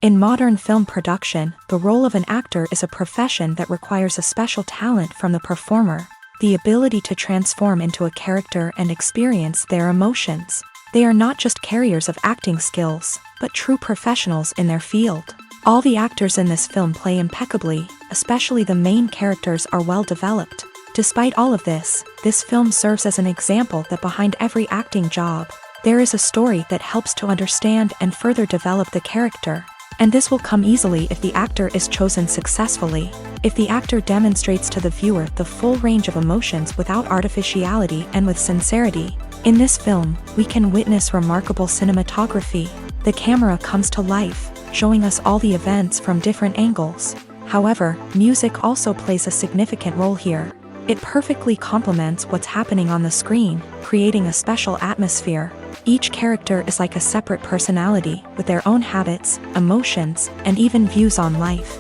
In modern film production, the role of an actor is a profession that requires a special talent from the performer, the ability to transform into a character and experience their emotions. They are not just carriers of acting skills, but true professionals in their field. All the actors in this film play impeccably, especially the main characters are well developed. Despite all of this film serves as an example that behind every acting job, there is a story that helps to understand and further develop the character. And this will come easily if the actor is chosen successfully. If the actor demonstrates to the viewer the full range of emotions without artificiality and with sincerity. In this film, we can witness remarkable cinematography. The camera comes to life, showing us all the events from different angles. However, music also plays a significant role here. It perfectly complements what's happening on the screen, creating a special atmosphere. Each character is like a separate personality, with their own habits, emotions, and even views on life.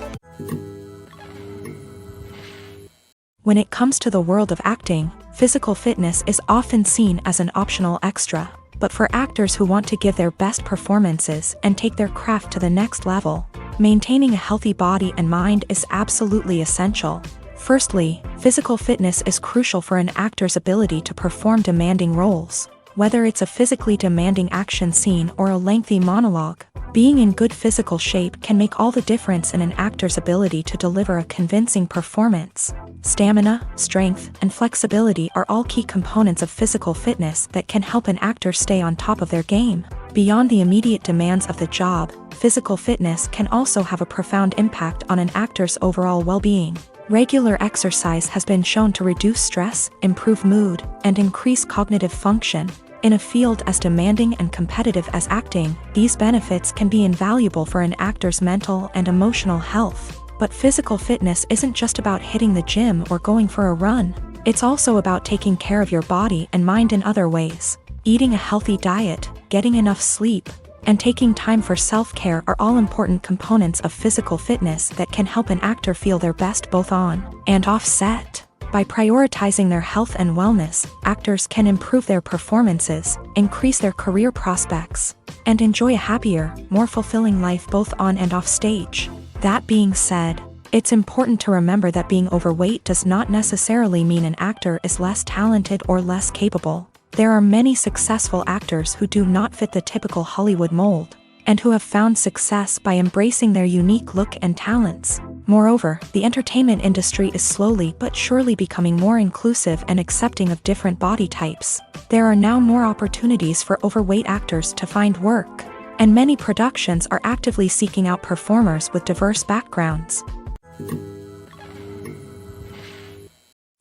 When it comes to the world of acting, physical fitness is often seen as an optional extra. But for actors who want to give their best performances and take their craft to the next level, maintaining a healthy body and mind is absolutely essential. Firstly, physical fitness is crucial for an actor's ability to perform demanding roles. Whether it's a physically demanding action scene or a lengthy monologue, being in good physical shape can make all the difference in an actor's ability to deliver a convincing performance. Stamina, strength, and flexibility are all key components of physical fitness that can help an actor stay on top of their game. Beyond the immediate demands of the job, physical fitness can also have a profound impact on an actor's overall well-being. Regular exercise has been shown to reduce stress, improve mood, and increase cognitive function. In a field as demanding and competitive as acting, these benefits can be invaluable for an actor's mental and emotional health. But physical fitness isn't just about hitting the gym or going for a run. It's also about taking care of your body and mind in other ways. Eating a healthy diet, getting enough sleep, and taking time for self-care are all important components of physical fitness that can help an actor feel their best both on and off set. By prioritizing their health and wellness, actors can improve their performances, increase their career prospects, and enjoy a happier, more fulfilling life both on and off stage. That being said, it's important to remember that being overweight does not necessarily mean an actor is less talented or less capable. There are many successful actors who do not fit the typical Hollywood mold, and who have found success by embracing their unique look and talents. Moreover, the entertainment industry is slowly but surely becoming more inclusive and accepting of different body types. There are now more opportunities for overweight actors to find work, and many productions are actively seeking out performers with diverse backgrounds.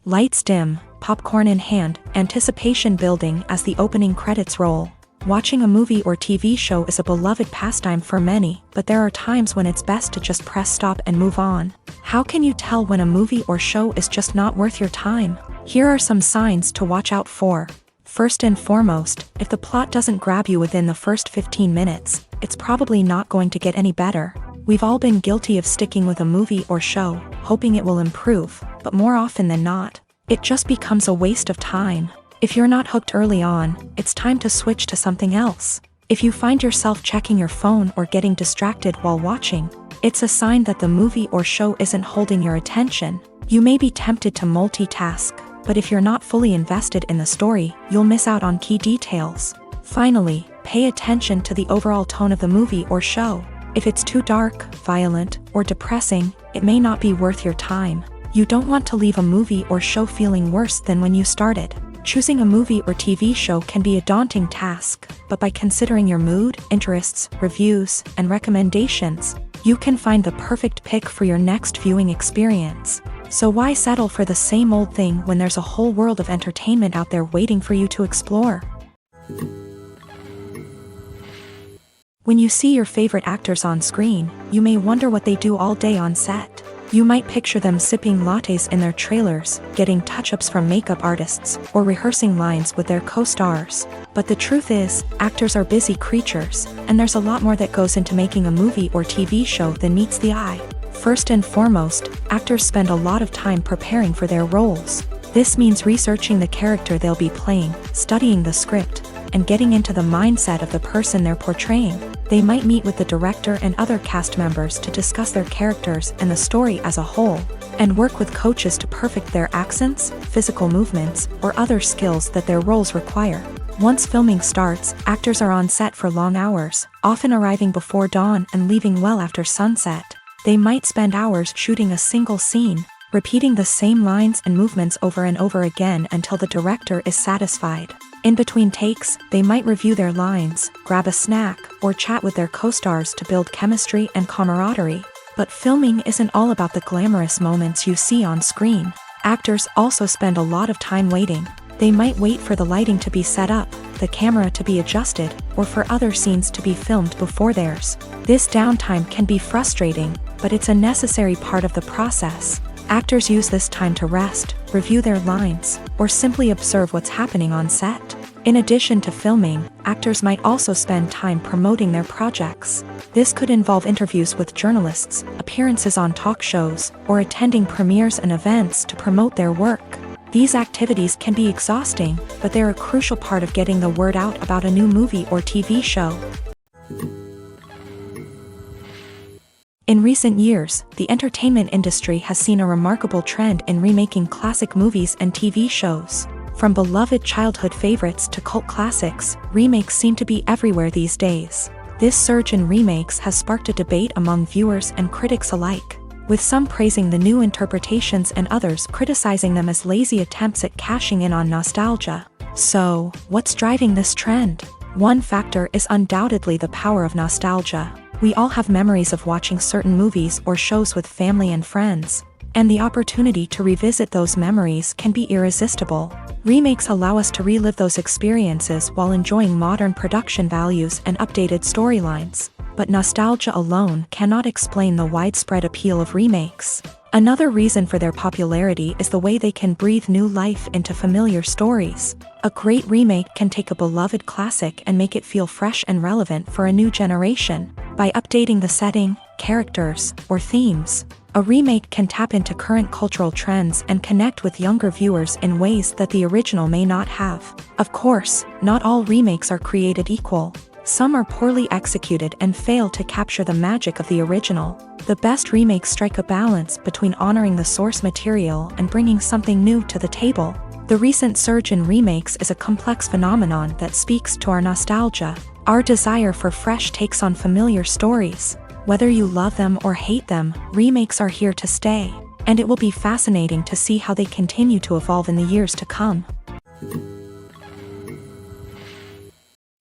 Lights dim, popcorn in hand, anticipation building as the opening credits roll. Watching a movie or TV show is a beloved pastime for many, but there are times when it's best to just press stop and move on. How can you tell when a movie or show is just not worth your time? Here are some signs to watch out for. First and foremost, if the plot doesn't grab you within the first 15 minutes, it's probably not going to get any better. We've all been guilty of sticking with a movie or show, hoping it will improve, but more often than not, it just becomes a waste of time. If you're not hooked early on, it's time to switch to something else. If you find yourself checking your phone or getting distracted while watching, it's a sign that the movie or show isn't holding your attention. You may be tempted to multitask, but if you're not fully invested in the story, you'll miss out on key details. Finally, pay attention to the overall tone of the movie or show. If it's too dark, violent, or depressing, it may not be worth your time. You don't want to leave a movie or show feeling worse than when you started. Choosing a movie or TV show can be a daunting task, but by considering your mood, interests, reviews, and recommendations, you can find the perfect pick for your next viewing experience. So why settle for the same old thing when there's a whole world of entertainment out there waiting for you to explore? When you see your favorite actors on screen, you may wonder what they do all day on set. You might picture them sipping lattes in their trailers, getting touch-ups from makeup artists, or rehearsing lines with their co-stars. But the truth is, actors are busy creatures, and there's a lot more that goes into making a movie or TV show than meets the eye. First and foremost, actors spend a lot of time preparing for their roles. This means researching the character they'll be playing, studying the script, and getting into the mindset of the person they're portraying. They might meet with the director and other cast members to discuss their characters and the story as a whole, and work with coaches to perfect their accents, physical movements, or other skills that their roles require. Once filming starts, actors are on set for long hours, often arriving before dawn and leaving well after sunset. They might spend hours shooting a single scene, repeating the same lines and movements over and over again until the director is satisfied. In between takes, they might review their lines, grab a snack, or chat with their co-stars to build chemistry and camaraderie. But filming isn't all about the glamorous moments you see on screen. Actors also spend a lot of time waiting. They might wait for the lighting to be set up, the camera to be adjusted, or for other scenes to be filmed before theirs. This downtime can be frustrating, but it's a necessary part of the process. Actors use this time to rest, review their lines, or simply observe what's happening on set. In addition to filming, actors might also spend time promoting their projects. This could involve interviews with journalists, appearances on talk shows, or attending premieres and events to promote their work. These activities can be exhausting, but they're a crucial part of getting the word out about a new movie or TV show. In recent years, the entertainment industry has seen a remarkable trend in remaking classic movies and TV shows. From beloved childhood favorites to cult classics, remakes seem to be everywhere these days. This surge in remakes has sparked a debate among viewers and critics alike, with some praising the new interpretations and others criticizing them as lazy attempts at cashing in on nostalgia. So, what's driving this trend? One factor is undoubtedly the power of nostalgia. We all have memories of watching certain movies or shows with family and friends, and the opportunity to revisit those memories can be irresistible. Remakes allow us to relive those experiences while enjoying modern production values and updated storylines. But nostalgia alone cannot explain the widespread appeal of remakes. Another reason for their popularity is the way they can breathe new life into familiar stories. A great remake can take a beloved classic and make it feel fresh and relevant for a new generation. By updating the setting, characters, or themes, a remake can tap into current cultural trends and connect with younger viewers in ways that the original may not have. Of course, not all remakes are created equal. Some are poorly executed and fail to capture the magic of the original. The best remakes strike a balance between honoring the source material and bringing something new to the table. The recent surge in remakes is a complex phenomenon that speaks to our nostalgia, our desire for fresh takes on familiar stories. Whether you love them or hate them, remakes are here to stay, and it will be fascinating to see how they continue to evolve in the years to come.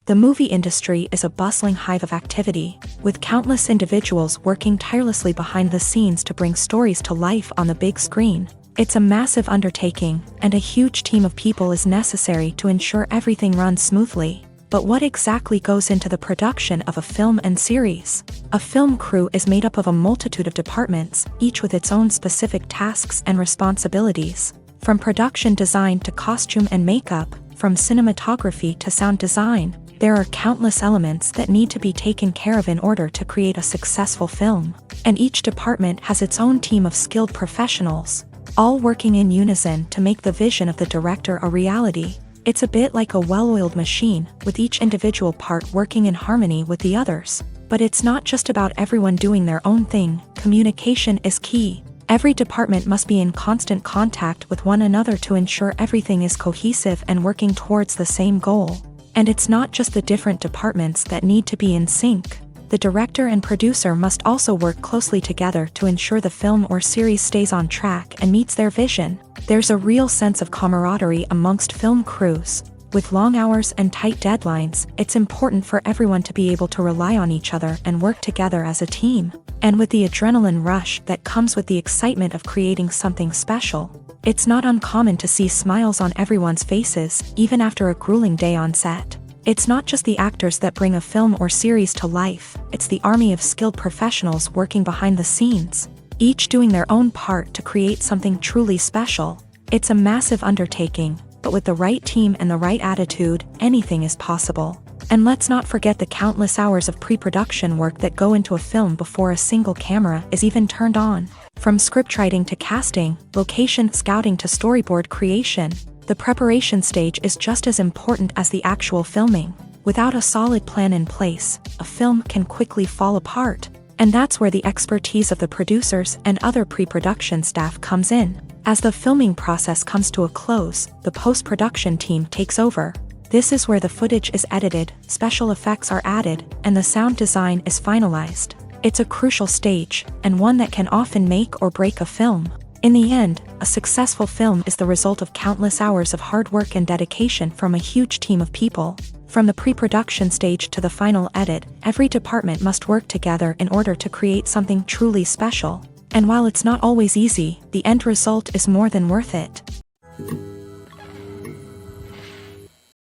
The movie industry is a bustling hive of activity, with countless individuals working tirelessly behind the scenes to bring stories to life on the big screen. It's a massive undertaking, and a huge team of people is necessary to ensure everything runs smoothly. But what exactly goes into the production of a film and series? A film crew is made up of a multitude of departments, each with its own specific tasks and responsibilities. From production design to costume and makeup, from cinematography to sound design, there are countless elements that need to be taken care of in order to create a successful film. And each department has its own team of skilled professionals, all working in unison to make the vision of the director a reality. It's a bit like a well-oiled machine, with each individual part working in harmony with the others. But it's not just about everyone doing their own thing. Communication is key. Every department must be in constant contact with one another to ensure everything is cohesive and working towards the same goal. And it's not just the different departments that need to be in sync. The director and producer must also work closely together to ensure the film or series stays on track and meets their vision. There's a real sense of camaraderie amongst film crews. With long hours and tight deadlines, it's important for everyone to be able to rely on each other and work together as a team. And with the adrenaline rush that comes with the excitement of creating something special, it's not uncommon to see smiles on everyone's faces, even after a grueling day on set. It's not just the actors that bring a film or series to life, it's the army of skilled professionals working behind the scenes, each doing their own part to create something truly special. It's a massive undertaking, but with the right team and the right attitude, anything is possible. And let's not forget the countless hours of pre-production work that go into a film before a single camera is even turned on. From scriptwriting to casting, location scouting to storyboard creation, the preparation stage is just as important as the actual filming. Without a solid plan in place, a film can quickly fall apart. And that's where the expertise of the producers and other pre-production staff comes in. As the filming process comes to a close, the post-production team takes over. This is where the footage is edited, special effects are added, and the sound design is finalized. It's a crucial stage, and one that can often make or break a film. In the end, a successful film is the result of countless hours of hard work and dedication from a huge team of people. From the pre-production stage to the final edit, every department must work together in order to create something truly special. And while it's not always easy, the end result is more than worth it.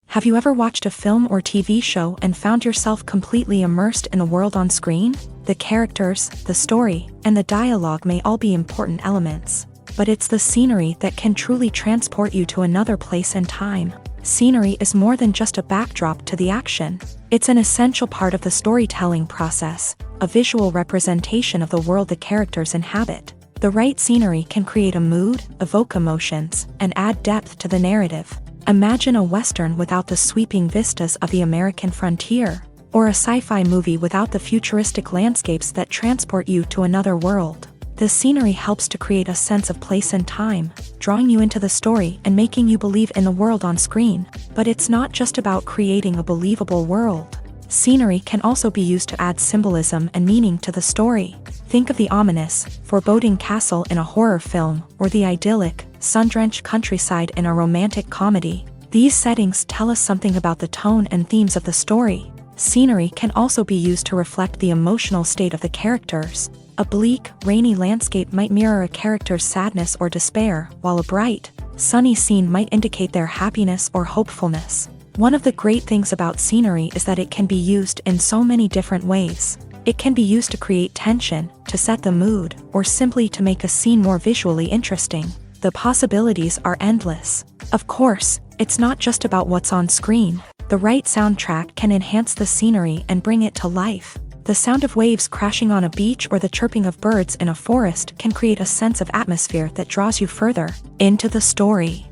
Have you ever watched a film or TV show and found yourself completely immersed in the world on screen? The characters, the story, and the dialogue may all be important elements, but it's the scenery that can truly transport you to another place and time. Scenery is more than just a backdrop to the action. It's an essential part of the storytelling process, a visual representation of the world the characters inhabit. The right scenery can create a mood, evoke emotions, and add depth to the narrative. Imagine a Western without the sweeping vistas of the American frontier, or a sci-fi movie without the futuristic landscapes that transport you to another world. The scenery helps to create a sense of place and time, drawing you into the story and making you believe in the world on screen. But it's not just about creating a believable world. Scenery can also be used to add symbolism and meaning to the story. Think of the ominous, foreboding castle in a horror film, or the idyllic, sun-drenched countryside in a romantic comedy. These settings tell us something about the tone and themes of the story. Scenery can also be used to reflect the emotional state of the characters. A bleak, rainy landscape might mirror a character's sadness or despair, while a bright, sunny scene might indicate their happiness or hopefulness. One of the great things about scenery is that it can be used in so many different ways. It can be used to create tension, to set the mood, or simply to make a scene more visually interesting. The possibilities are endless. Of course, it's not just about what's on screen. The right soundtrack can enhance the scenery and bring it to life. The sound of waves crashing on a beach or the chirping of birds in a forest can create a sense of atmosphere that draws you further into the story.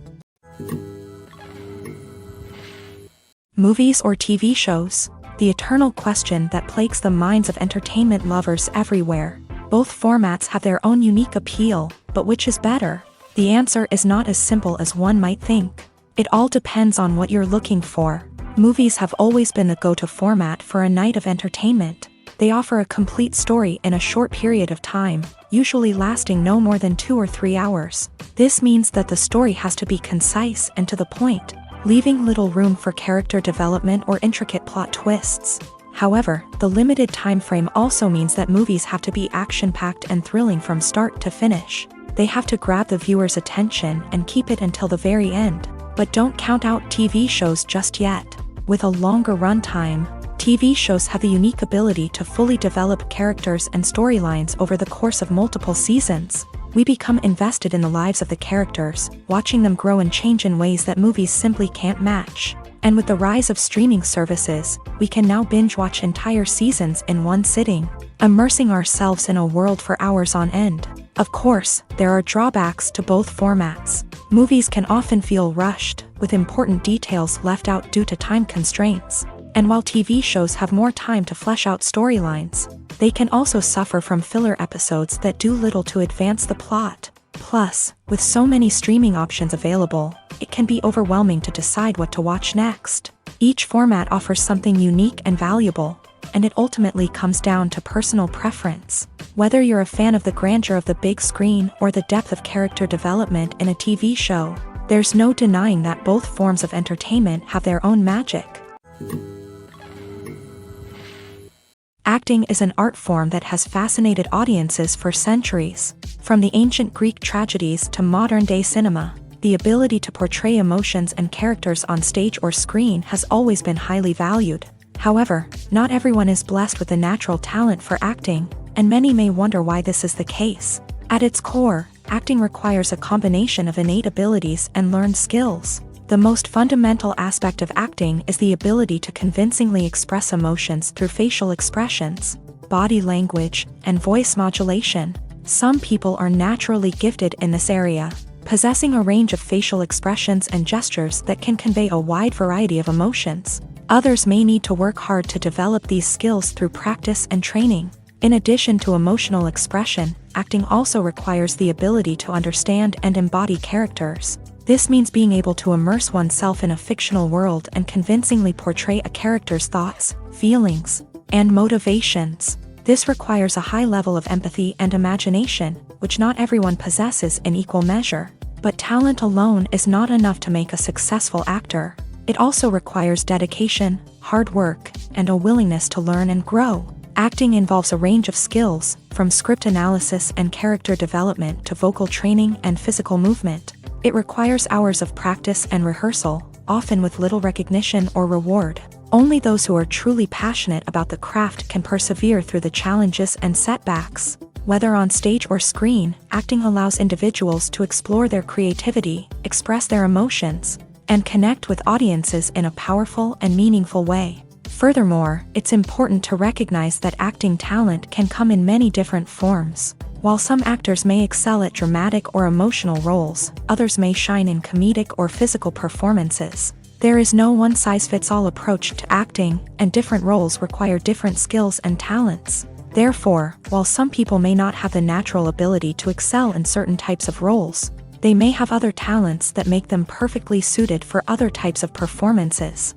Movies or TV shows? The eternal question that plagues the minds of entertainment lovers everywhere. Both formats have their own unique appeal, but which is better? The answer is not as simple as one might think. It all depends on what you're looking for. Movies have always been the go-to format for a night of entertainment. They offer a complete story in a short period of time, usually lasting no more than 2 or 3 hours. This means that the story has to be concise and to the point, leaving little room for character development or intricate plot twists. However, the limited time frame also means that movies have to be action-packed and thrilling from start to finish. They have to grab the viewer's attention and keep it until the very end. But don't count out TV shows just yet. With a longer runtime, TV shows have the unique ability to fully develop characters and storylines over the course of multiple seasons. We become invested in the lives of the characters, watching them grow and change in ways that movies simply can't match. And with the rise of streaming services, we can now binge-watch entire seasons in one sitting, immersing ourselves in a world for hours on end. Of course, there are drawbacks to both formats. Movies can often feel rushed, with important details left out due to time constraints. And while TV shows have more time to flesh out storylines, they can also suffer from filler episodes that do little to advance the plot. Plus, with so many streaming options available, it can be overwhelming to decide what to watch next. Each format offers something unique and valuable, and it ultimately comes down to personal preference. Whether you're a fan of the grandeur of the big screen or the depth of character development in a TV show, there's no denying that both forms of entertainment have their own magic. Acting is an art form that has fascinated audiences for centuries. From the ancient Greek tragedies to modern-day cinema, the ability to portray emotions and characters on stage or screen has always been highly valued. However, not everyone is blessed with a natural talent for acting, and many may wonder why this is the case. At its core, acting requires a combination of innate abilities and learned skills. The most fundamental aspect of acting is the ability to convincingly express emotions through facial expressions, body language, and voice modulation. Some people are naturally gifted in this area, possessing a range of facial expressions and gestures that can convey a wide variety of emotions. Others may need to work hard to develop these skills through practice and training. In addition to emotional expression, acting also requires the ability to understand and embody characters. This means being able to immerse oneself in a fictional world and convincingly portray a character's thoughts, feelings, and motivations. This requires a high level of empathy and imagination, which not everyone possesses in equal measure. But talent alone is not enough to make a successful actor. It also requires dedication, hard work, and a willingness to learn and grow. Acting involves a range of skills, from script analysis and character development to vocal training and physical movement. It requires hours of practice and rehearsal, often with little recognition or reward. Only those who are truly passionate about the craft can persevere through the challenges and setbacks. Whether on stage or screen, acting allows individuals to explore their creativity, express their emotions, and connect with audiences in a powerful and meaningful way. Furthermore, it's important to recognize that acting talent can come in many different forms. While some actors may excel at dramatic or emotional roles, others may shine in comedic or physical performances. There is no one-size-fits-all approach to acting, and different roles require different skills and talents. Therefore, while some people may not have the natural ability to excel in certain types of roles, they may have other talents that make them perfectly suited for other types of performances.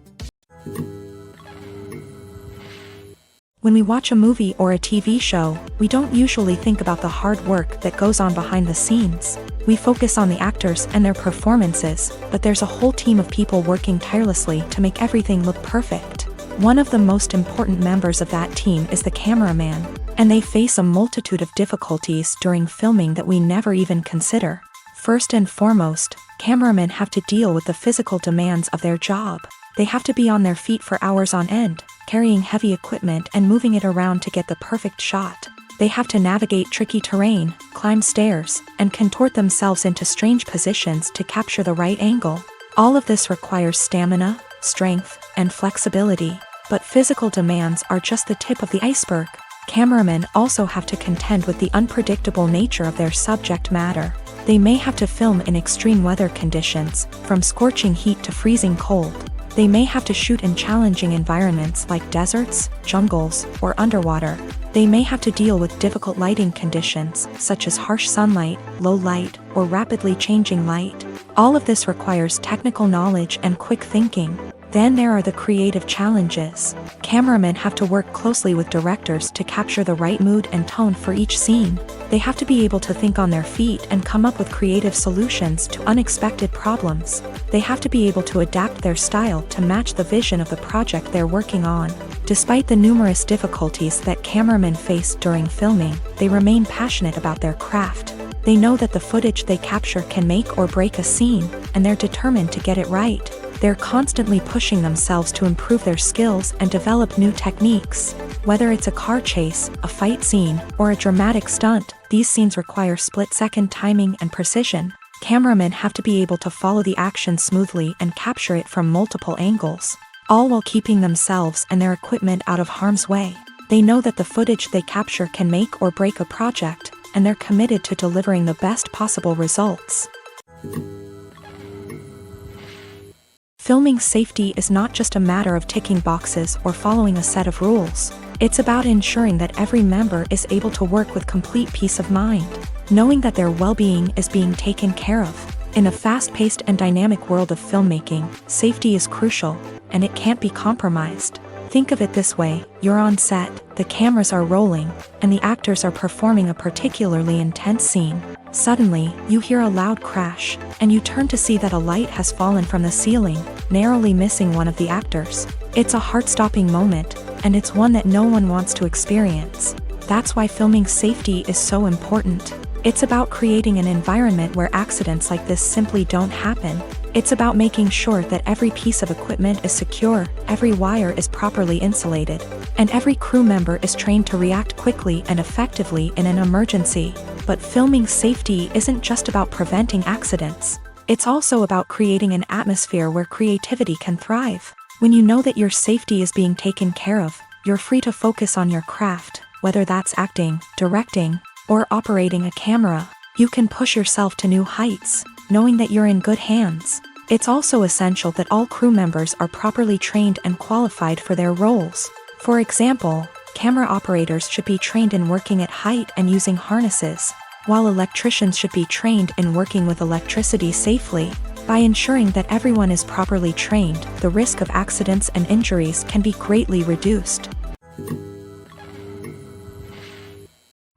When we watch a movie or a TV show, we don't usually think about the hard work that goes on behind the scenes. We focus on the actors and their performances, but there's a whole team of people working tirelessly to make everything look perfect. One of the most important members of that team is the cameraman, and they face a multitude of difficulties during filming that we never even consider. First and foremost, cameramen have to deal with the physical demands of their job. They have to be on their feet for hours on end, carrying heavy equipment and moving it around to get the perfect shot. They have to navigate tricky terrain, climb stairs, and contort themselves into strange positions to capture the right angle. All of this requires stamina, strength, and flexibility. But physical demands are just the tip of the iceberg. Cameramen also have to contend with the unpredictable nature of their subject matter. They may have to film in extreme weather conditions, from scorching heat to freezing cold. They may have to shoot in challenging environments like deserts, jungles, or underwater. They may have to deal with difficult lighting conditions, such as harsh sunlight, low light, or rapidly changing light. All of this requires technical knowledge and quick thinking. Then there are the creative challenges. Cameramen have to work closely with directors to capture the right mood and tone for each scene. They have to be able to think on their feet and come up with creative solutions to unexpected problems. They have to be able to adapt their style to match the vision of the project they're working on. Despite the numerous difficulties that cameramen face during filming, they remain passionate about their craft. They know that the footage they capture can make or break a scene, and they're determined to get it right. They're constantly pushing themselves to improve their skills and develop new techniques. Whether it's a car chase, a fight scene, or a dramatic stunt, these scenes require split-second timing and precision. Cameramen have to be able to follow the action smoothly and capture it from multiple angles, all while keeping themselves and their equipment out of harm's way. They know that the footage they capture can make or break a project, and they're committed to delivering the best possible results. Filming safety is not just a matter of ticking boxes or following a set of rules. It's about ensuring that every member is able to work with complete peace of mind, knowing that their well-being is being taken care of. In a fast-paced and dynamic world of filmmaking, safety is crucial, and it can't be compromised. Think of it this way: you're on set, the cameras are rolling, and the actors are performing a particularly intense scene. Suddenly, you hear a loud crash, and you turn to see that a light has fallen from the ceiling, narrowly missing one of the actors. It's a heart-stopping moment, and it's one that no one wants to experience. That's why filming safety is so important. It's about creating an environment where accidents like this simply don't happen. It's about making sure that every piece of equipment is secure, every wire is properly insulated, and every crew member is trained to react quickly and effectively in an emergency. But filming safety isn't just about preventing accidents. It's also about creating an atmosphere where creativity can thrive. When you know that your safety is being taken care of, you're free to focus on your craft, whether that's acting, directing, or operating a camera. You can push yourself to new heights, knowing that you're in good hands. It's also essential that all crew members are properly trained and qualified for their roles. For example, camera operators should be trained in working at height and using harnesses, while electricians should be trained in working with electricity safely. By ensuring that everyone is properly trained, the risk of accidents and injuries can be greatly reduced.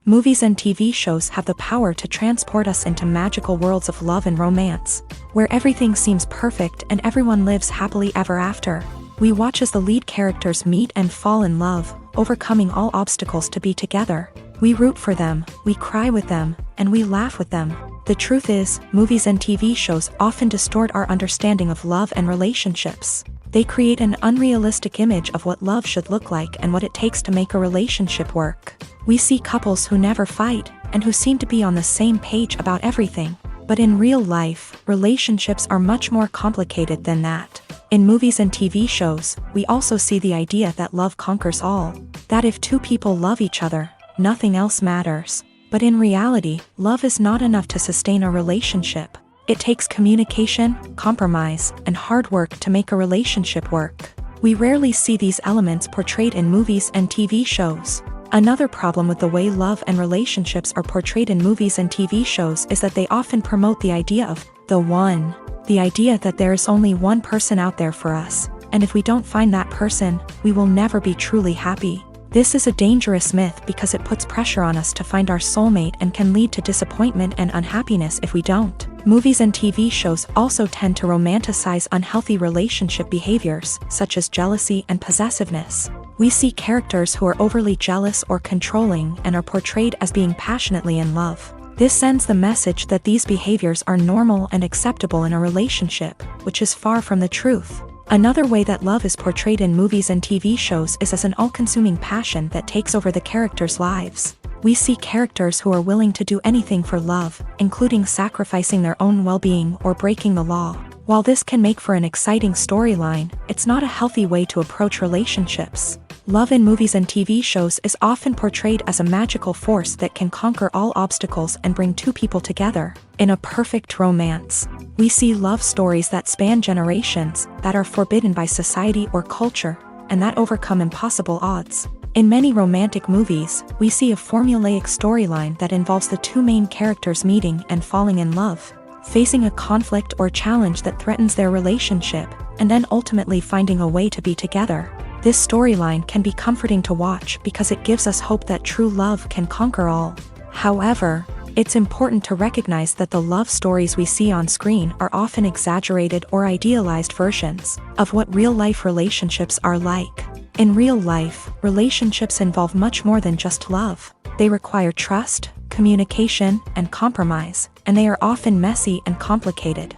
Movies and TV shows have the power to transport us into magical worlds of love and romance, where everything seems perfect and everyone lives happily ever after. We watch as the lead characters meet and fall in love, overcoming all obstacles to be together. We root for them, we cry with them, and we laugh with them. The truth is, movies and TV shows often distort our understanding of love and relationships. They create an unrealistic image of what love should look like and what it takes to make a relationship work. We see couples who never fight, and who seem to be on the same page about everything. But in real life, relationships are much more complicated than that. In movies and TV shows, we also see the idea that love conquers all. That if two people love each other, nothing else matters. But in reality, love is not enough to sustain a relationship. It takes communication, compromise, and hard work to make a relationship work. We rarely see these elements portrayed in movies and TV shows. Another problem with the way love and relationships are portrayed in movies and TV shows is that they often promote the idea of the one. The idea that there is only one person out there for us, and if we don't find that person, we will never be truly happy. This is a dangerous myth because it puts pressure on us to find our soulmate and can lead to disappointment and unhappiness if we don't. Movies and TV shows also tend to romanticize unhealthy relationship behaviors, such as jealousy and possessiveness. We see characters who are overly jealous or controlling and are portrayed as being passionately in love. This sends the message that these behaviors are normal and acceptable in a relationship, which is far from the truth. Another way that love is portrayed in movies and TV shows is as an all-consuming passion that takes over the characters' lives. We see characters who are willing to do anything for love, including sacrificing their own well-being or breaking the law. While this can make for an exciting storyline, it's not a healthy way to approach relationships. Love in movies and TV shows is often portrayed as a magical force that can conquer all obstacles and bring two people together in a perfect romance. We see love stories that span generations, that are forbidden by society or culture, and that overcome impossible odds. In many romantic movies, we see a formulaic storyline that involves the two main characters meeting and falling in love, facing a conflict or challenge that threatens their relationship, and then ultimately finding a way to be together. This storyline can be comforting to watch because it gives us hope that true love can conquer all. However, it's important to recognize that the love stories we see on screen are often exaggerated or idealized versions of what real-life relationships are like. In real life, relationships involve much more than just love. They require trust, communication, and compromise, and they are often messy and complicated.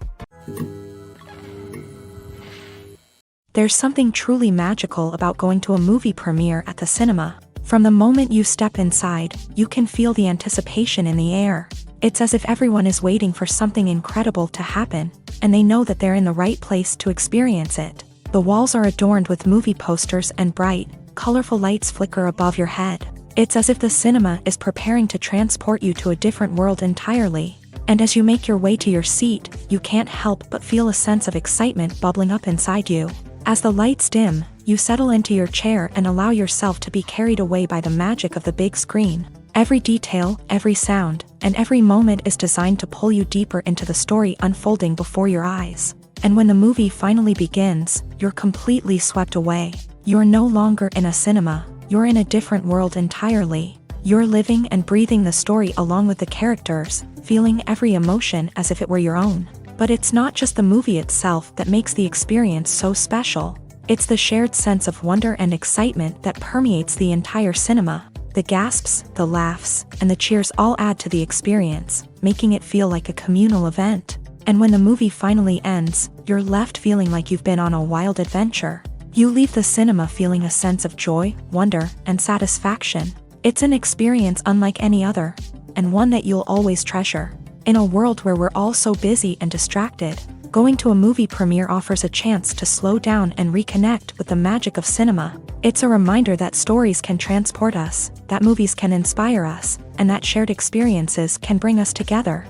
There's something truly magical about going to a movie premiere at the cinema. From the moment you step inside, you can feel the anticipation in the air. It's as if everyone is waiting for something incredible to happen, and they know that they're in the right place to experience it. The walls are adorned with movie posters and bright, colorful lights flicker above your head. It's as if the cinema is preparing to transport you to a different world entirely. And as you make your way to your seat, you can't help but feel a sense of excitement bubbling up inside you. As the lights dim, you settle into your chair and allow yourself to be carried away by the magic of the big screen. Every detail, every sound, and every moment is designed to pull you deeper into the story unfolding before your eyes. And when the movie finally begins, you're completely swept away. You're no longer in a cinema, you're in a different world entirely. You're living and breathing the story along with the characters, feeling every emotion as if it were your own. But it's not just the movie itself that makes the experience so special. It's the shared sense of wonder and excitement that permeates the entire cinema. The gasps, the laughs, and the cheers all add to the experience, making it feel like a communal event. And when the movie finally ends, you're left feeling like you've been on a wild adventure. You leave the cinema feeling a sense of joy, wonder, and satisfaction. It's an experience unlike any other, and one that you'll always treasure. In a world where we're all so busy and distracted, going to a movie premiere offers a chance to slow down and reconnect with the magic of cinema. It's a reminder that stories can transport us, that movies can inspire us, and that shared experiences can bring us together.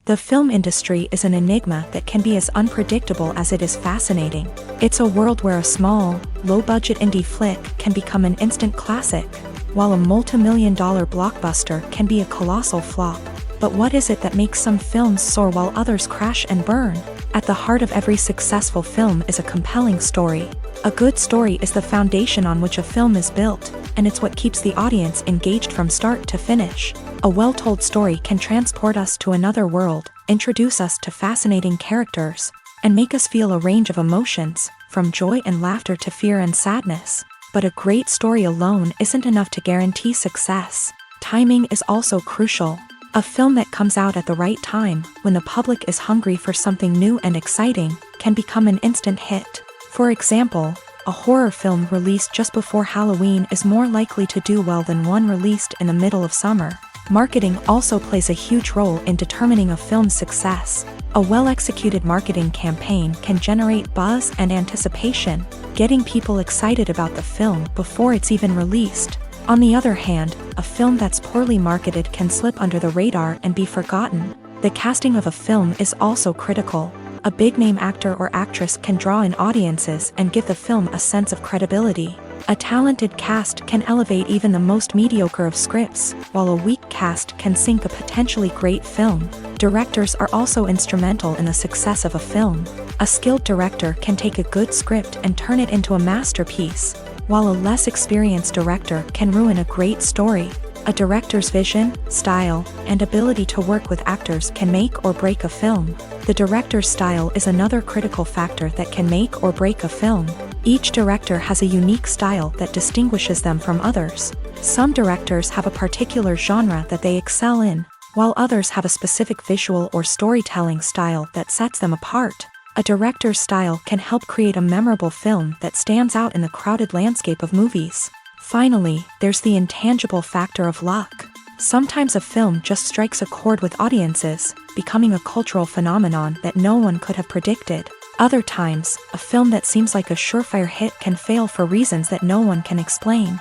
The film industry is an enigma that can be as unpredictable as it is fascinating. It's a world where a small, low-budget indie flick can become an instant classic, while a multi-million-dollar blockbuster can be a colossal flop. But what is it that makes some films soar while others crash and burn? At the heart of every successful film is a compelling story. A good story is the foundation on which a film is built, and it's what keeps the audience engaged from start to finish. A well-told story can transport us to another world, introduce us to fascinating characters, and make us feel a range of emotions, from joy and laughter to fear and sadness. But a great story alone isn't enough to guarantee success. Timing is also crucial. A film that comes out at the right time, when the public is hungry for something new and exciting, can become an instant hit. For example, a horror film released just before Halloween is more likely to do well than one released in the middle of summer. Marketing also plays a huge role in determining a film's success. A well-executed marketing campaign can generate buzz and anticipation, getting people excited about the film before it's even released. On the other hand, a film that's poorly marketed can slip under the radar and be forgotten. The casting of a film is also critical. A big-name actor or actress can draw in audiences and give the film a sense of credibility. A talented cast can elevate even the most mediocre of scripts, while a weak cast can sink a potentially great film. Directors are also instrumental in the success of a film. A skilled director can take a good script and turn it into a masterpiece, while a less experienced director can ruin a great story. A director's vision, style, and ability to work with actors can make or break a film. The director's style is another critical factor that can make or break a film. Each director has a unique style that distinguishes them from others. Some directors have a particular genre that they excel in, while others have a specific visual or storytelling style that sets them apart. A director's style can help create a memorable film that stands out in the crowded landscape of movies. Finally, there's the intangible factor of luck. Sometimes a film just strikes a chord with audiences, becoming a cultural phenomenon that no one could have predicted. Other times, a film that seems like a surefire hit can fail for reasons that no one can explain.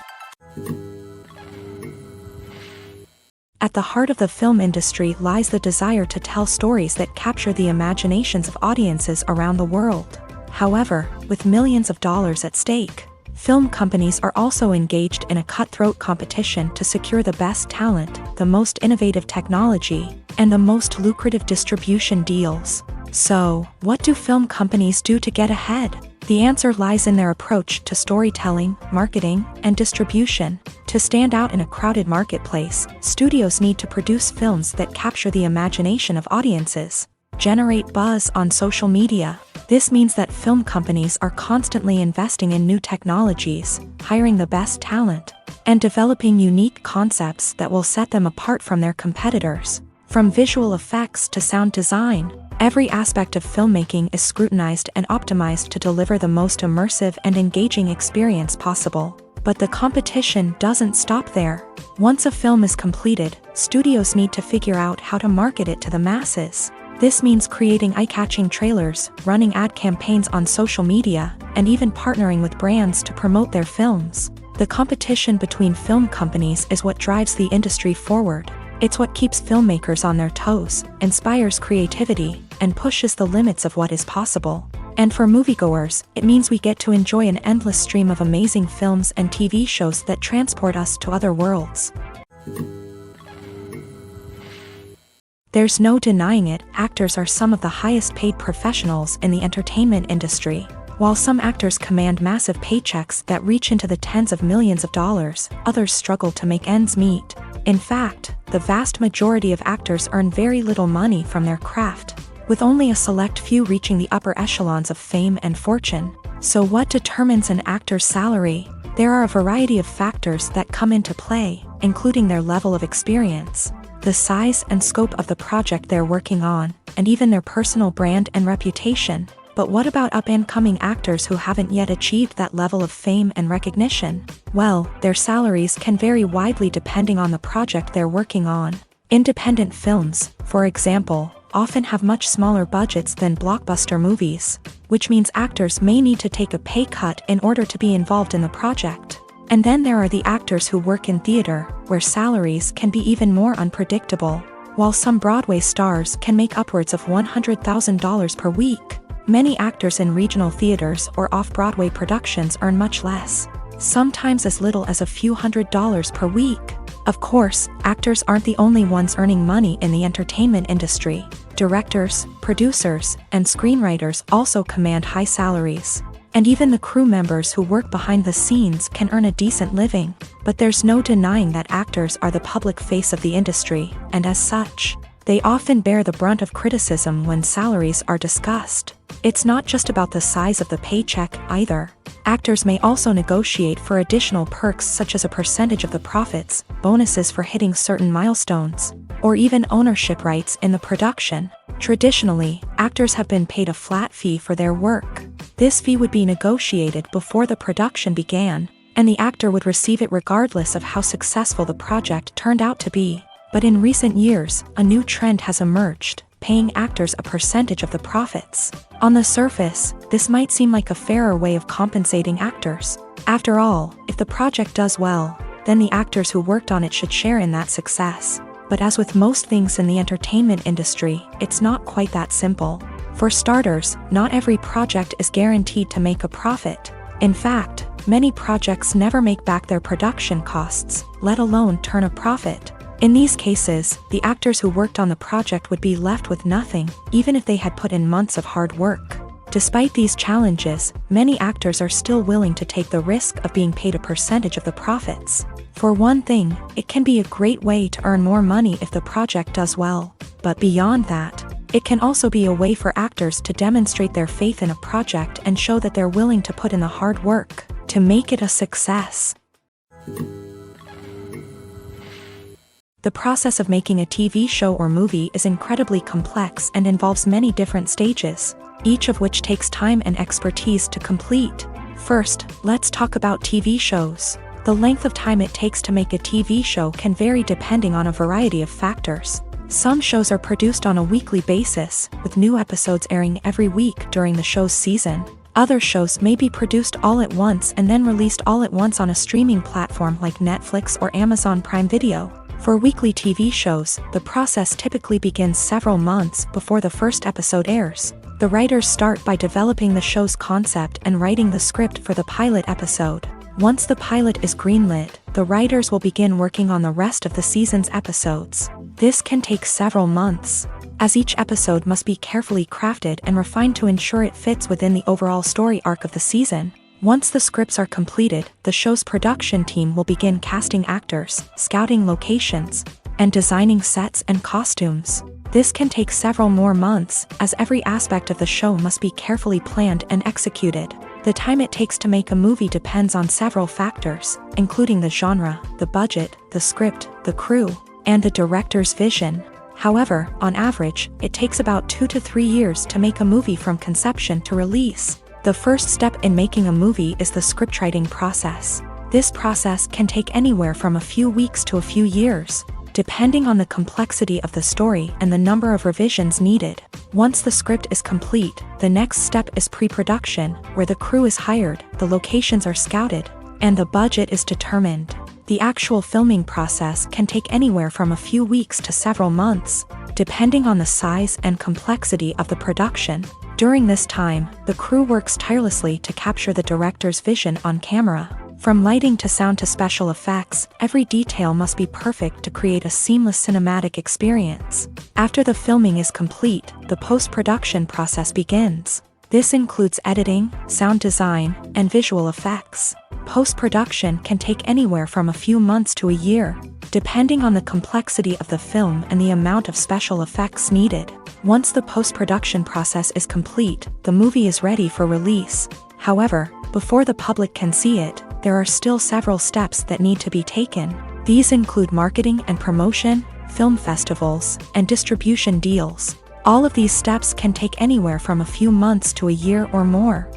At the heart of the film industry lies the desire to tell stories that capture the imaginations of audiences around the world. However, with millions of dollars at stake, film companies are also engaged in a cutthroat competition to secure the best talent, the most innovative technology, and the most lucrative distribution deals. So, what do film companies do to get ahead? The answer lies in their approach to storytelling, marketing, and distribution. To stand out in a crowded marketplace, studios need to produce films that capture the imagination of audiences, generate buzz on social media. This means that film companies are constantly investing in new technologies, hiring the best talent, and developing unique concepts that will set them apart from their competitors. From visual effects to sound design, every aspect of filmmaking is scrutinized and optimized to deliver the most immersive and engaging experience possible. But the competition doesn't stop there. Once a film is completed, studios need to figure out how to market it to the masses. This means creating eye-catching trailers, running ad campaigns on social media, and even partnering with brands to promote their films. The competition between film companies is what drives the industry forward. It's what keeps filmmakers on their toes, inspires creativity, and pushes the limits of what is possible. And for moviegoers, it means we get to enjoy an endless stream of amazing films and TV shows that transport us to other worlds. There's no denying it, actors are some of the highest paid professionals in the entertainment industry. While some actors command massive paychecks that reach into the tens of millions of dollars, others struggle to make ends meet. In fact, the vast majority of actors earn very little money from their craft, with only a select few reaching the upper echelons of fame and fortune. So what determines an actor's salary? There are a variety of factors that come into play, including their level of experience, the size and scope of the project they're working on, and even their personal brand and reputation. But what about up-and-coming actors who haven't yet achieved that level of fame and recognition? Well, their salaries can vary widely depending on the project they're working on. Independent films, for example, often have much smaller budgets than blockbuster movies, which means actors may need to take a pay cut in order to be involved in the project. And then there are the actors who work in theater, where salaries can be even more unpredictable. While some Broadway stars can make upwards of $100,000 per week, many actors in regional theaters or off-Broadway productions earn much less, sometimes as little as a few $100s per week. Of course, actors aren't the only ones earning money in the entertainment industry. Directors, producers, and screenwriters also command high salaries. And even the crew members who work behind the scenes can earn a decent living. But there's no denying that actors are the public face of the industry, and as such, they often bear the brunt of criticism when salaries are discussed. It's not just about the size of the paycheck, either. Actors may also negotiate for additional perks such as a percentage of the profits, bonuses for hitting certain milestones, or even ownership rights in the production. Traditionally, actors have been paid a flat fee for their work. This fee would be negotiated before the production began, and the actor would receive it regardless of how successful the project turned out to be. But in recent years, a new trend has emerged, paying actors a percentage of the profits. On the surface, this might seem like a fairer way of compensating actors. After all, if the project does well, then the actors who worked on it should share in that success. But as with most things in the entertainment industry, it's not quite that simple. For starters, not every project is guaranteed to make a profit. In fact, many projects never make back their production costs, let alone turn a profit. In these cases, the actors who worked on the project would be left with nothing, even if they had put in months of hard work. Despite these challenges, many actors are still willing to take the risk of being paid a percentage of the profits. For one thing, it can be a great way to earn more money if the project does well. But beyond that, it can also be a way for actors to demonstrate their faith in a project and show that they're willing to put in the hard work to make it a success. The process of making a TV show or movie is incredibly complex and involves many different stages, each of which takes time and expertise to complete. First, let's talk about TV shows. The length of time it takes to make a TV show can vary depending on a variety of factors. Some shows are produced on a weekly basis, with new episodes airing every week during the show's season. Other shows may be produced all at once and then released all at once on a streaming platform like Netflix or Amazon Prime Video. For weekly TV shows, the process typically begins several months before the first episode airs. The writers start by developing the show's concept and writing the script for the pilot episode. Once the pilot is greenlit, the writers will begin working on the rest of the season's episodes. This can take several months, as each episode must be carefully crafted and refined to ensure it fits within the overall story arc of the season. Once the scripts are completed, the show's production team will begin casting actors, scouting locations, and designing sets and costumes. This can take several more months, as every aspect of the show must be carefully planned and executed. The time it takes to make a movie depends on several factors, including the genre, the budget, the script, the crew, and the director's vision. However, on average, it takes about 2 to 3 years to make a movie from conception to release. The first step in making a movie is the scriptwriting process. This process can take anywhere from a few weeks to a few years, depending on the complexity of the story and the number of revisions needed. Once the script is complete, the next step is pre-production, where the crew is hired, the locations are scouted, and the budget is determined. The actual filming process can take anywhere from a few weeks to several months, depending on the size and complexity of the production. During this time, the crew works tirelessly to capture the director's vision on camera. From lighting to sound to special effects, every detail must be perfect to create a seamless cinematic experience. After the filming is complete, the post-production process begins. This includes editing, sound design, and visual effects. Post-production can take anywhere from a few months to a year, depending on the complexity of the film and the amount of special effects needed. Once the post-production process is complete, the movie is ready for release. However, before the public can see it, there are still several steps that need to be taken. These include marketing and promotion, film festivals, and distribution deals. All of these steps can take anywhere from a few months to a year or more.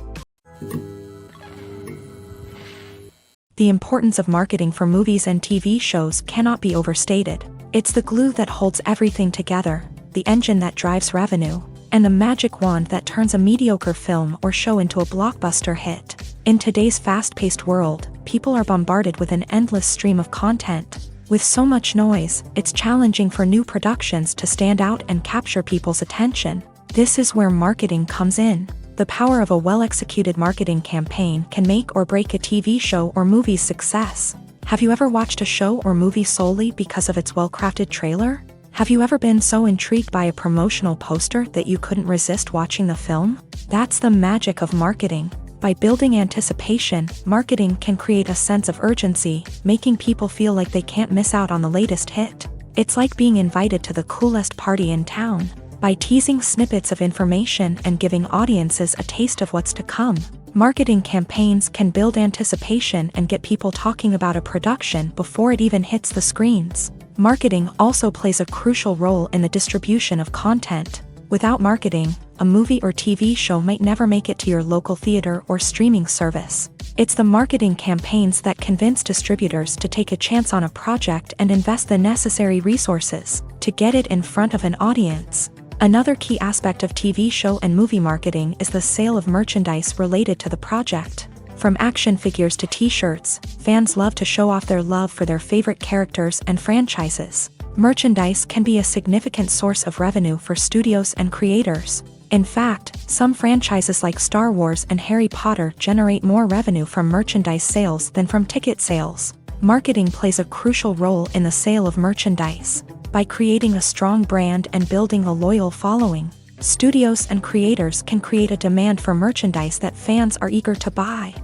The importance of marketing for movies and TV shows cannot be overstated. It's the glue that holds everything together, the engine that drives revenue, and the magic wand that turns a mediocre film or show into a blockbuster hit. In today's fast-paced world, people are bombarded with an endless stream of content. With so much noise, it's challenging for new productions to stand out and capture people's attention. This is where marketing comes in. The power of a well-executed marketing campaign can make or break a TV show or movie's success. Have you ever watched a show or movie solely because of its well-crafted trailer? Have you ever been so intrigued by a promotional poster that you couldn't resist watching the film? That's the magic of marketing. By building anticipation, marketing can create a sense of urgency, making people feel like they can't miss out on the latest hit. It's like being invited to the coolest party in town. By teasing snippets of information and giving audiences a taste of what's to come, marketing campaigns can build anticipation and get people talking about a production before it even hits the screens. Marketing also plays a crucial role in the distribution of content. Without marketing, a movie or TV show might never make it to your local theater or streaming service. It's the marketing campaigns that convince distributors to take a chance on a project and invest the necessary resources to get it in front of an audience. Another key aspect of TV show and movie marketing is the sale of merchandise related to the project. From action figures to t-shirts, fans love to show off their love for their favorite characters and franchises. Merchandise can be a significant source of revenue for studios and creators. In fact, some franchises like Star Wars and Harry Potter generate more revenue from merchandise sales than from ticket sales. Marketing plays a crucial role in the sale of merchandise. By creating a strong brand and building a loyal following, studios and creators can create a demand for merchandise that fans are eager to buy.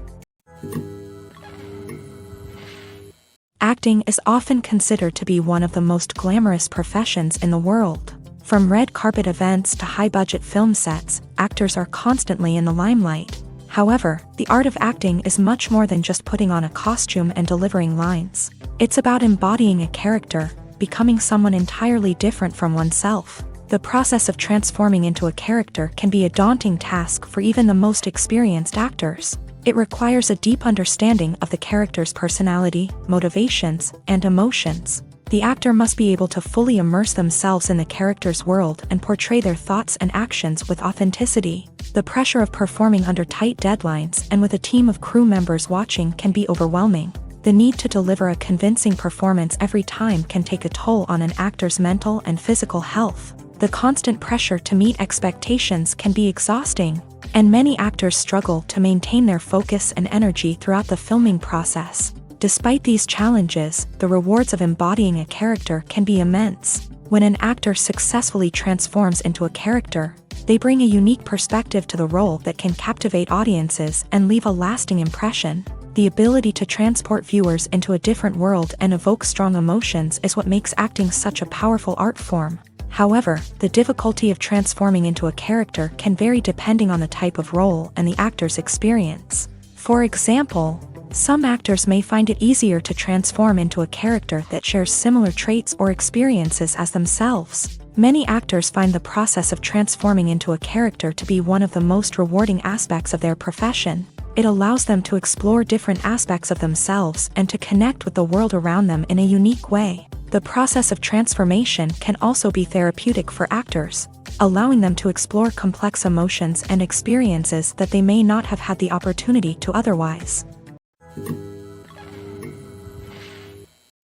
Acting is often considered to be one of the most glamorous professions in the world. From red carpet events to high-budget film sets, actors are constantly in the limelight. However, the art of acting is much more than just putting on a costume and delivering lines. It's about embodying a character, becoming someone entirely different from oneself. The process of transforming into a character can be a daunting task for even the most experienced actors. It requires a deep understanding of the character's personality, motivations, and emotions. The actor must be able to fully immerse themselves in the character's world and portray their thoughts and actions with authenticity. The pressure of performing under tight deadlines and with a team of crew members watching can be overwhelming. The need to deliver a convincing performance every time can take a toll on an actor's mental and physical health. The constant pressure to meet expectations can be exhausting, and many actors struggle to maintain their focus and energy throughout the filming process. Despite these challenges, the rewards of embodying a character can be immense. When an actor successfully transforms into a character, they bring a unique perspective to the role that can captivate audiences and leave a lasting impression. The ability to transport viewers into a different world and evoke strong emotions is what makes acting such a powerful art form. However, the difficulty of transforming into a character can vary depending on the type of role and the actor's experience. For example, some actors may find it easier to transform into a character that shares similar traits or experiences as themselves. Many actors find the process of transforming into a character to be one of the most rewarding aspects of their profession. It allows them to explore different aspects of themselves and to connect with the world around them in a unique way. The process of transformation can also be therapeutic for actors, allowing them to explore complex emotions and experiences that they may not have had the opportunity to otherwise.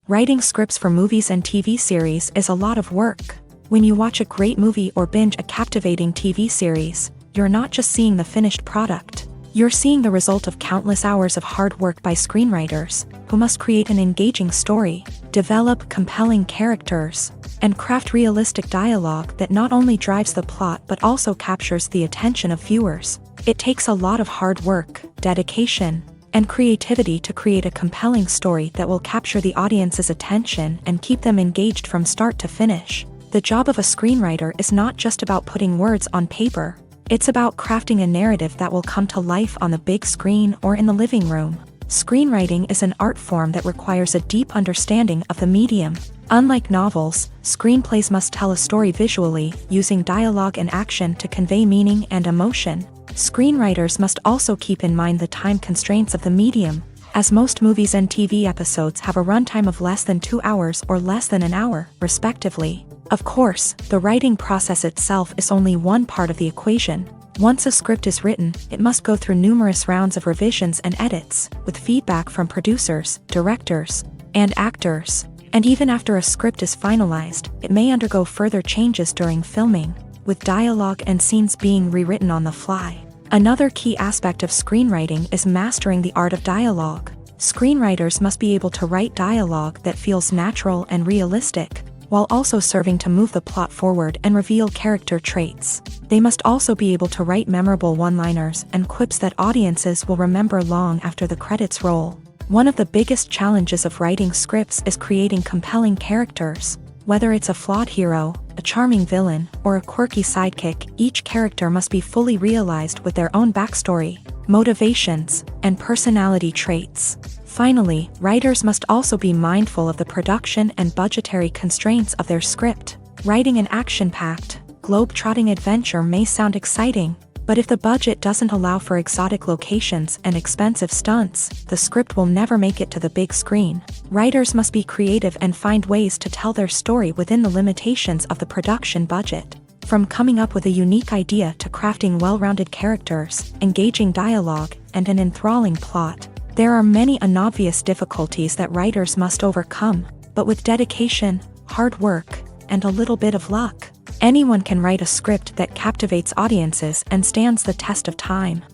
Writing scripts for movies and TV series is a lot of work. When you watch a great movie or binge a captivating TV series, you're not just seeing the finished product. You're seeing the result of countless hours of hard work by screenwriters, who must create an engaging story, develop compelling characters, and craft realistic dialogue that not only drives the plot but also captures the attention of viewers. It takes a lot of hard work, dedication, and creativity to create a compelling story that will capture the audience's attention and keep them engaged from start to finish. The job of a screenwriter is not just about putting words on paper. It's about crafting a narrative that will come to life on the big screen or in the living room. Screenwriting is an art form that requires a deep understanding of the medium. Unlike novels, screenplays must tell a story visually, using dialogue and action to convey meaning and emotion. Screenwriters must also keep in mind the time constraints of the medium, as most movies and TV episodes have a runtime of less than 2 hours or less than an hour, respectively. Of course, the writing process itself is only one part of the equation. Once a script is written, it must go through numerous rounds of revisions and edits, with feedback from producers, directors, and actors. And even after a script is finalized, it may undergo further changes during filming, with dialogue and scenes being rewritten on the fly. Another key aspect of screenwriting is mastering the art of dialogue. Screenwriters must be able to write dialogue that feels natural and realistic, while also serving to move the plot forward and reveal character traits. They must also be able to write memorable one-liners and quips that audiences will remember long after the credits roll. One of the biggest challenges of writing scripts is creating compelling characters. Whether it's a flawed hero, a charming villain, or a quirky sidekick, each character must be fully realized with their own backstory, motivations, and personality traits. Finally, writers must also be mindful of the production and budgetary constraints of their script. Writing an action-packed, globe-trotting adventure may sound exciting, but if the budget doesn't allow for exotic locations and expensive stunts, the script will never make it to the big screen. Writers must be creative and find ways to tell their story within the limitations of the production budget. From coming up with a unique idea to crafting well-rounded characters, engaging dialogue, and an enthralling plot, there are many unobvious difficulties that writers must overcome, but with dedication, hard work, and a little bit of luck, anyone can write a script that captivates audiences and stands the test of time.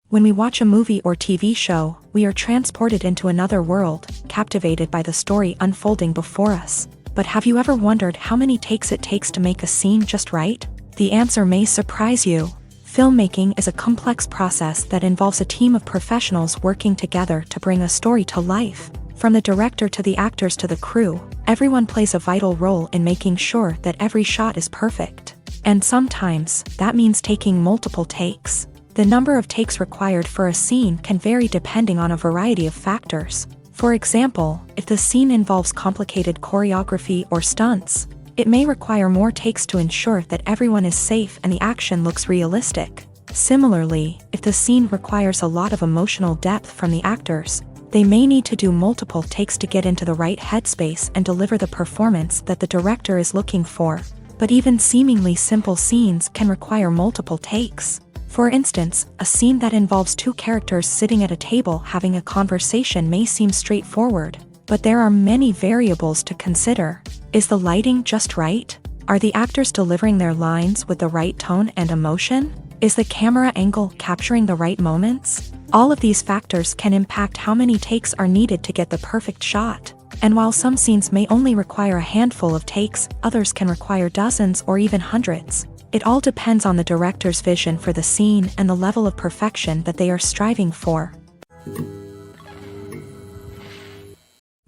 When we watch a movie or TV show, we are transported into another world, captivated by the story unfolding before us. But have you ever wondered how many takes it takes to make a scene just right? The answer may surprise you. Filmmaking is a complex process that involves a team of professionals working together to bring a story to life. From the director to the actors to the crew, everyone plays a vital role in making sure that every shot is perfect. And sometimes, that means taking multiple takes. The number of takes required for a scene can vary depending on a variety of factors. For example, if the scene involves complicated choreography or stunts, it may require more takes to ensure that everyone is safe and the action looks realistic. Similarly, if the scene requires a lot of emotional depth from the actors, they may need to do multiple takes to get into the right headspace and deliver the performance that the director is looking for. But even seemingly simple scenes can require multiple takes. For instance, a scene that involves two characters sitting at a table having a conversation may seem straightforward, but there are many variables to consider. Is the lighting just right? Are the actors delivering their lines with the right tone and emotion? Is the camera angle capturing the right moments? All of these factors can impact how many takes are needed to get the perfect shot. And while some scenes may only require a handful of takes, others can require dozens or even hundreds. It all depends on the director's vision for the scene and the level of perfection that they are striving for.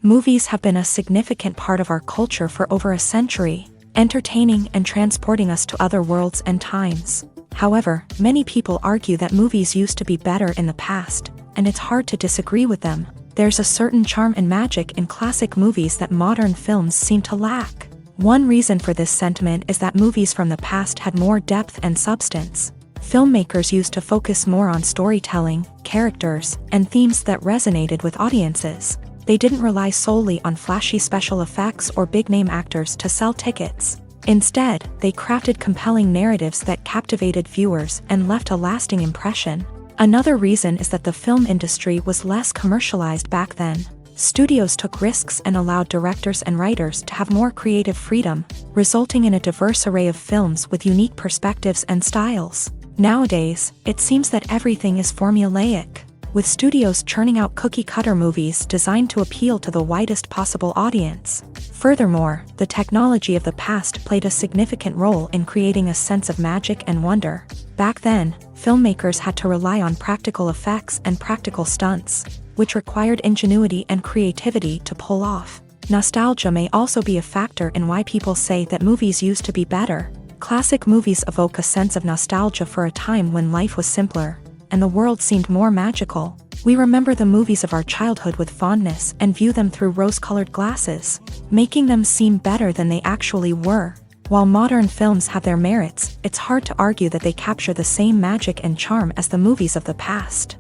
Movies have been a significant part of our culture for over a century, entertaining and transporting us to other worlds and times. However, many people argue that movies used to be better in the past, and it's hard to disagree with them. There's a certain charm and magic in classic movies that modern films seem to lack. One reason for this sentiment is that movies from the past had more depth and substance. Filmmakers used to focus more on storytelling, characters, and themes that resonated with audiences. They didn't rely solely on flashy special effects or big-name actors to sell tickets. Instead, they crafted compelling narratives that captivated viewers and left a lasting impression. Another reason is that the film industry was less commercialized back then. Studios took risks and allowed directors and writers to have more creative freedom, resulting in a diverse array of films with unique perspectives and styles. Nowadays, it seems that everything is formulaic, with studios churning out cookie-cutter movies designed to appeal to the widest possible audience. Furthermore, the technology of the past played a significant role in creating a sense of magic and wonder. Back then, filmmakers had to rely on practical effects and practical stunts, which required ingenuity and creativity to pull off. Nostalgia may also be a factor in why people say that movies used to be better. Classic movies evoke a sense of nostalgia for a time when life was simpler, and the world seemed more magical. We remember the movies of our childhood with fondness and view them through rose-colored glasses, making them seem better than they actually were. While modern films have their merits, it's hard to argue that they capture the same magic and charm as the movies of the past.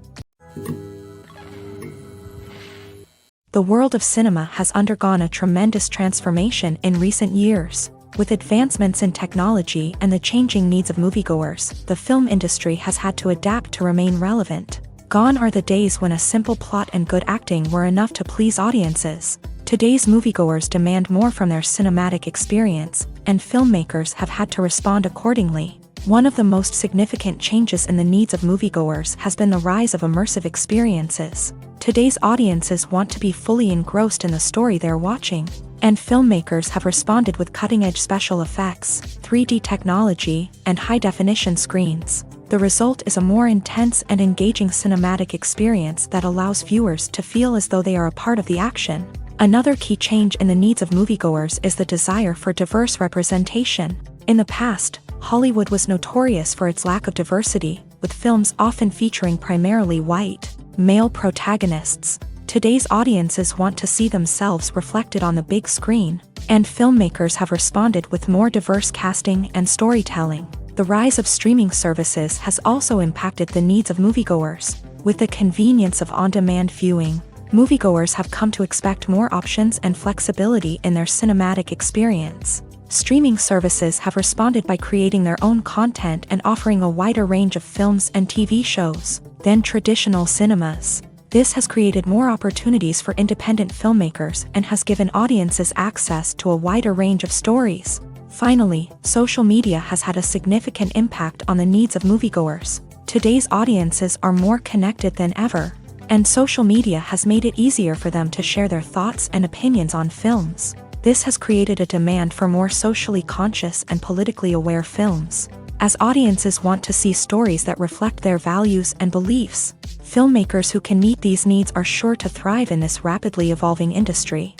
The world of cinema has undergone a tremendous transformation in recent years. With advancements in technology and the changing needs of moviegoers, the film industry has had to adapt to remain relevant. Gone are the days when a simple plot and good acting were enough to please audiences. Today's moviegoers demand more from their cinematic experience, and filmmakers have had to respond accordingly. One of the most significant changes in the needs of moviegoers has been the rise of immersive experiences. Today's audiences want to be fully engrossed in the story they're watching, and filmmakers have responded with cutting-edge special effects, 3D technology, and high-definition screens. The result is a more intense and engaging cinematic experience that allows viewers to feel as though they are a part of the action. Another key change in the needs of moviegoers is the desire for diverse representation. In the past, Hollywood was notorious for its lack of diversity, with films often featuring primarily white, male protagonists. Today's audiences want to see themselves reflected on the big screen, and filmmakers have responded with more diverse casting and storytelling. The rise of streaming services has also impacted the needs of moviegoers. With the convenience of on-demand viewing, moviegoers have come to expect more options and flexibility in their cinematic experience. Streaming services have responded by creating their own content and offering a wider range of films and TV shows than traditional cinemas. This has created more opportunities for independent filmmakers and has given audiences access to a wider range of stories. Finally, social media has had a significant impact on the needs of moviegoers. Today's audiences are more connected than ever, and social media has made it easier for them to share their thoughts and opinions on films. This has created a demand for more socially conscious and politically aware films. As audiences want to see stories that reflect their values and beliefs, filmmakers who can meet these needs are sure to thrive in this rapidly evolving industry.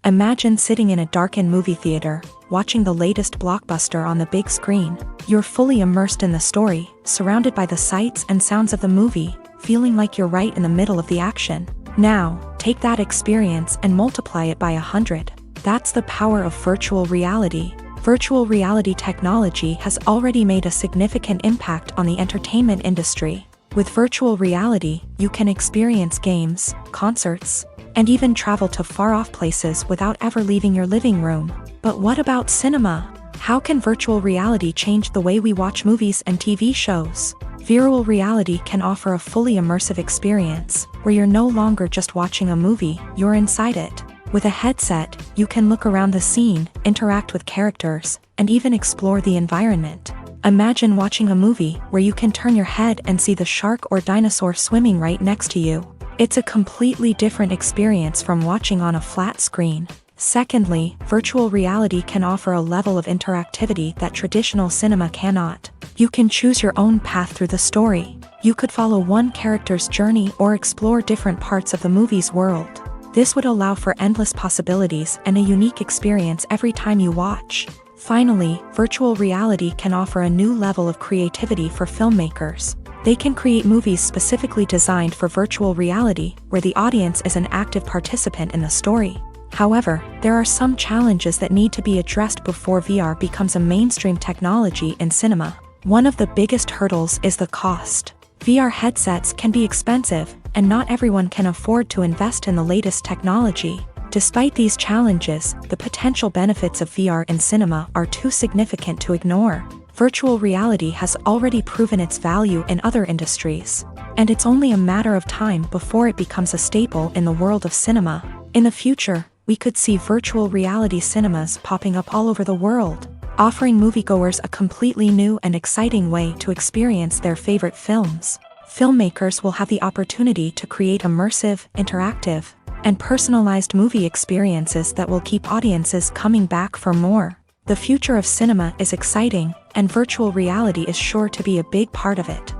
Imagine sitting in a darkened movie theater, watching the latest blockbuster on the big screen. You're fully immersed in the story, surrounded by the sights and sounds of the movie, feeling like you're right in the middle of the action. Now, take that experience and multiply it by 100. That's the power of virtual reality. Virtual reality technology has already made a significant impact on the entertainment industry. With virtual reality, you can experience games, concerts, and even travel to far-off places without ever leaving your living room. But what about cinema? How can virtual reality change the way we watch movies and TV shows? Virtual reality can offer a fully immersive experience, where you're no longer just watching a movie, you're inside it. With a headset, you can look around the scene, interact with characters, and even explore the environment. Imagine watching a movie where you can turn your head and see the shark or dinosaur swimming right next to you. It's a completely different experience from watching on a flat screen. Secondly, virtual reality can offer a level of interactivity that traditional cinema cannot. You can choose your own path through the story. You could follow one character's journey or explore different parts of the movie's world. This would allow for endless possibilities and a unique experience every time you watch. Finally, virtual reality can offer a new level of creativity for filmmakers. They can create movies specifically designed for virtual reality, where the audience is an active participant in the story. However, there are some challenges that need to be addressed before VR becomes a mainstream technology in cinema. One of the biggest hurdles is the cost. VR headsets can be expensive, and not everyone can afford to invest in the latest technology. Despite these challenges, the potential benefits of VR in cinema are too significant to ignore. Virtual reality has already proven its value in other industries, and it's only a matter of time before it becomes a staple in the world of cinema. In the future, we could see virtual reality cinemas popping up all over the world, offering moviegoers a completely new and exciting way to experience their favorite films. Filmmakers will have the opportunity to create immersive, interactive, and personalized movie experiences that will keep audiences coming back for more. The future of cinema is exciting, and virtual reality is sure to be a big part of it.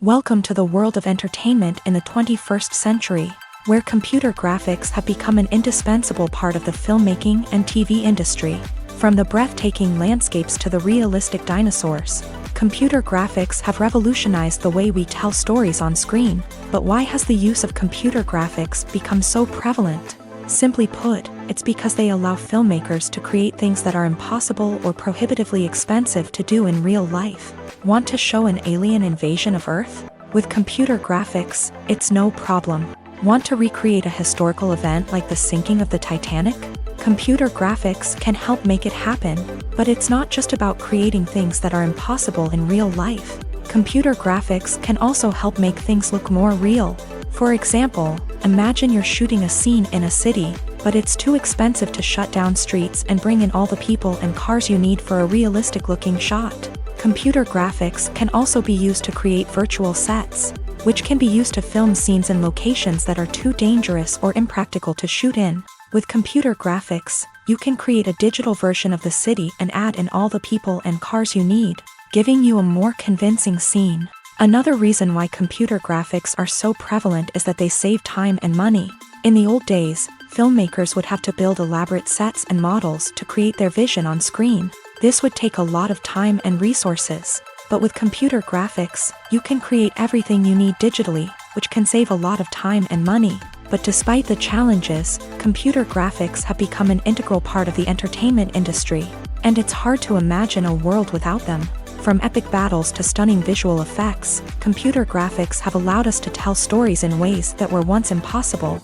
Welcome to the world of entertainment in the 21st century, where computer graphics have become an indispensable part of the filmmaking and TV industry. From the breathtaking landscapes to the realistic dinosaurs, computer graphics have revolutionized the way we tell stories on screen. But why has the use of computer graphics become so prevalent? Simply put, it's because they allow filmmakers to create things that are impossible or prohibitively expensive to do in real life. Want to show an alien invasion of Earth? With computer graphics, it's no problem. Want to recreate a historical event like the sinking of the Titanic? Computer graphics can help make it happen, but it's not just about creating things that are impossible in real life. Computer graphics can also help make things look more real. For example, imagine you're shooting a scene in a city, but it's too expensive to shut down streets and bring in all the people and cars you need for a realistic-looking shot. Computer graphics can also be used to create virtual sets, which can be used to film scenes in locations that are too dangerous or impractical to shoot in. With computer graphics, you can create a digital version of the city and add in all the people and cars you need, giving you a more convincing scene. Another reason why computer graphics are so prevalent is that they save time and money. In the old days, filmmakers would have to build elaborate sets and models to create their vision on screen. This would take a lot of time and resources. But with computer graphics, you can create everything you need digitally, which can save a lot of time and money. But despite the challenges, computer graphics have become an integral part of the entertainment industry, and it's hard to imagine a world without them. From epic battles to stunning visual effects, computer graphics have allowed us to tell stories in ways that were once impossible.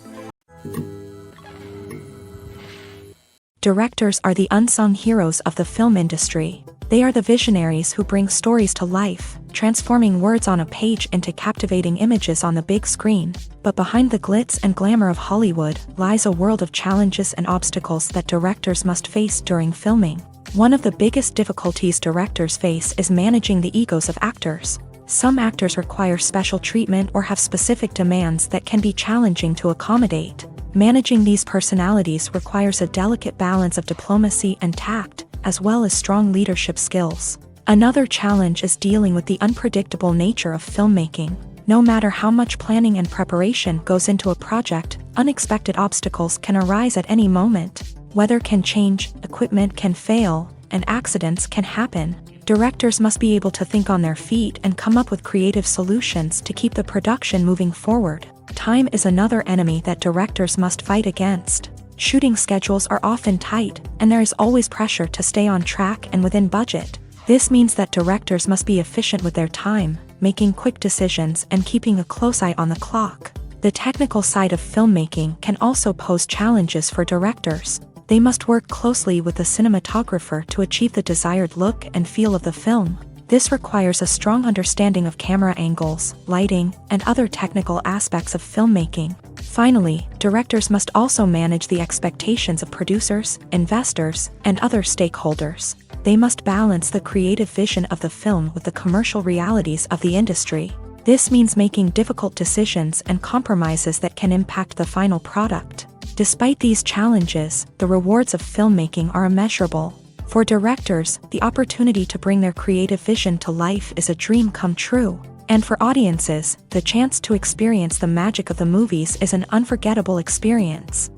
Directors are the unsung heroes of the film industry. They are the visionaries who bring stories to life, transforming words on a page into captivating images on the big screen. But behind the glitz and glamour of Hollywood lies a world of challenges and obstacles that directors must face during filming. One of the biggest difficulties directors face is managing the egos of actors. Some actors require special treatment or have specific demands that can be challenging to accommodate. Managing these personalities requires a delicate balance of diplomacy and tact, as well as strong leadership skills. Another challenge is dealing with the unpredictable nature of filmmaking. No matter how much planning and preparation goes into a project, unexpected obstacles can arise at any moment. Weather can change, equipment can fail, and accidents can happen. Directors must be able to think on their feet and come up with creative solutions to keep the production moving forward. Time is another enemy that directors must fight against. Shooting schedules are often tight, and there is always pressure to stay on track and within budget. This means that directors must be efficient with their time, making quick decisions and keeping a close eye on the clock. The technical side of filmmaking can also pose challenges for directors. They must work closely with the cinematographer to achieve the desired look and feel of the film. This requires a strong understanding of camera angles, lighting, and other technical aspects of filmmaking. Finally, directors must also manage the expectations of producers, investors, and other stakeholders. They must balance the creative vision of the film with the commercial realities of the industry. This means making difficult decisions and compromises that can impact the final product. Despite these challenges, the rewards of filmmaking are immeasurable. For directors, the opportunity to bring their creative vision to life is a dream come true. And for audiences, the chance to experience the magic of the movies is an unforgettable experience.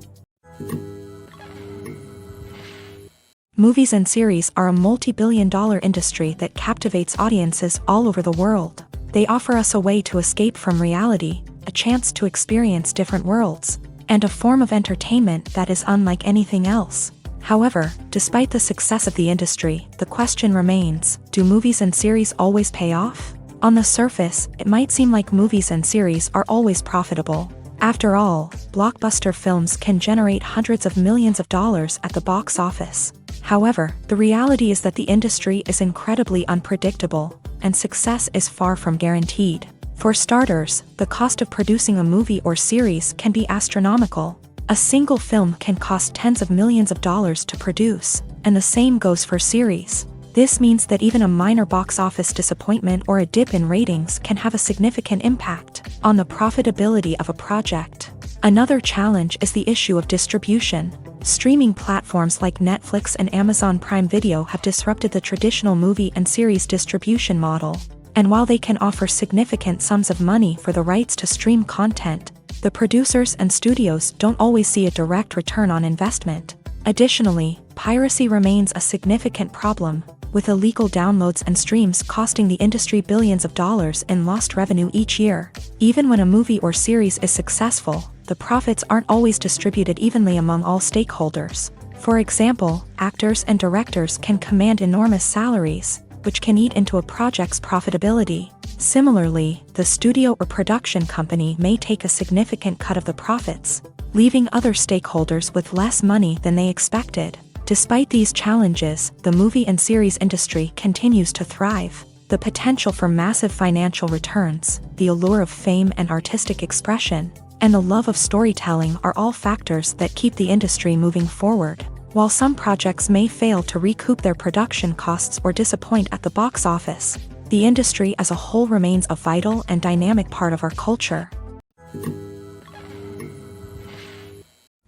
Movies and series are a multi-billion-dollar industry that captivates audiences all over the world. They offer us a way to escape from reality, a chance to experience different worlds, and a form of entertainment that is unlike anything else. However, despite the success of the industry, the question remains, do movies and series always pay off? On the surface, it might seem like movies and series are always profitable. After all, blockbuster films can generate hundreds of millions of dollars at the box office. However, the reality is that the industry is incredibly unpredictable, and success is far from guaranteed. For starters, the cost of producing a movie or series can be astronomical. A single film can cost tens of millions of dollars to produce, and the same goes for series. This means that even a minor box office disappointment or a dip in ratings can have a significant impact on the profitability of a project. Another challenge is the issue of distribution. Streaming platforms like Netflix and Amazon Prime Video have disrupted the traditional movie and series distribution model. And while they can offer significant sums of money for the rights to stream content, the producers and studios don't always see a direct return on investment. Additionally, piracy remains a significant problem, with illegal downloads and streams costing the industry billions of dollars in lost revenue each year. Even when a movie or series is successful, the profits aren't always distributed evenly among all stakeholders. For example, actors and directors can command enormous salaries, which can eat into a project's profitability. Similarly, the studio or production company may take a significant cut of the profits, leaving other stakeholders with less money than they expected. Despite these challenges, the movie and series industry continues to thrive. The potential for massive financial returns, the allure of fame and artistic expression, and the love of storytelling are all factors that keep the industry moving forward. While some projects may fail to recoup their production costs or disappoint at the box office, the industry as a whole remains a vital and dynamic part of our culture.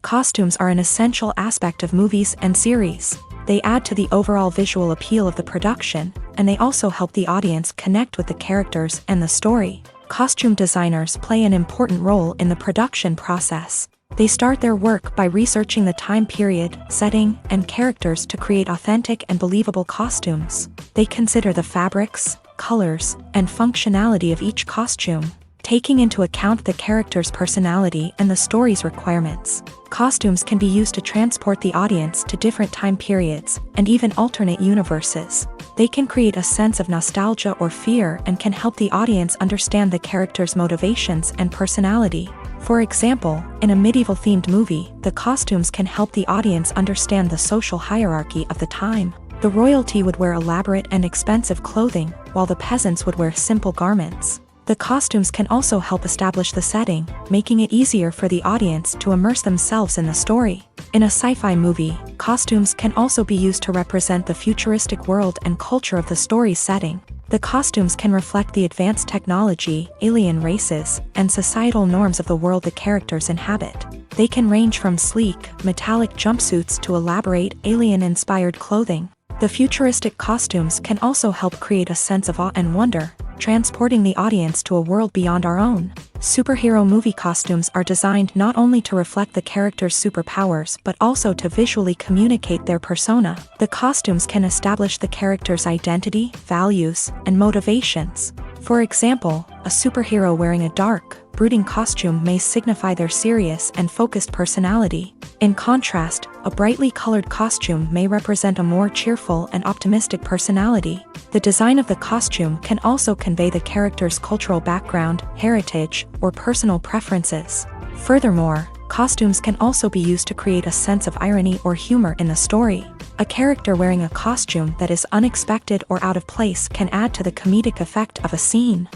Costumes are an essential aspect of movies and series. They add to the overall visual appeal of the production, and they also help the audience connect with the characters and the story. Costume designers play an important role in the production process. They start their work by researching the time period, setting, and characters to create authentic and believable costumes. They consider the fabrics, colors, and functionality of each costume, taking into account the character's personality and the story's requirements. Costumes can be used to transport the audience to different time periods and even alternate universes. They can create a sense of nostalgia or fear and can help the audience understand the character's motivations and personality. For example, in a medieval-themed movie, the costumes can help the audience understand the social hierarchy of the time. The royalty would wear elaborate and expensive clothing, while the peasants would wear simple garments. The costumes can also help establish the setting, making it easier for the audience to immerse themselves in the story. In a sci-fi movie, costumes can also be used to represent the futuristic world and culture of the story's setting. The costumes can reflect the advanced technology, alien races, and societal norms of the world the characters inhabit. They can range from sleek, metallic jumpsuits to elaborate, alien-inspired clothing. The futuristic costumes can also help create a sense of awe and wonder, transporting the audience to a world beyond our own. Superhero movie costumes are designed not only to reflect the character's superpowers but also to visually communicate their persona. The costumes can establish the character's identity, values, and motivations. For example, a superhero wearing a dark, brooding costume may signify their serious and focused personality. In contrast, a brightly colored costume may represent a more cheerful and optimistic personality. The design of the costume can also convey the character's cultural background, heritage, or personal preferences. Furthermore, costumes can also be used to create a sense of irony or humor in the story. A character wearing a costume that is unexpected or out of place can add to the comedic effect of a scene.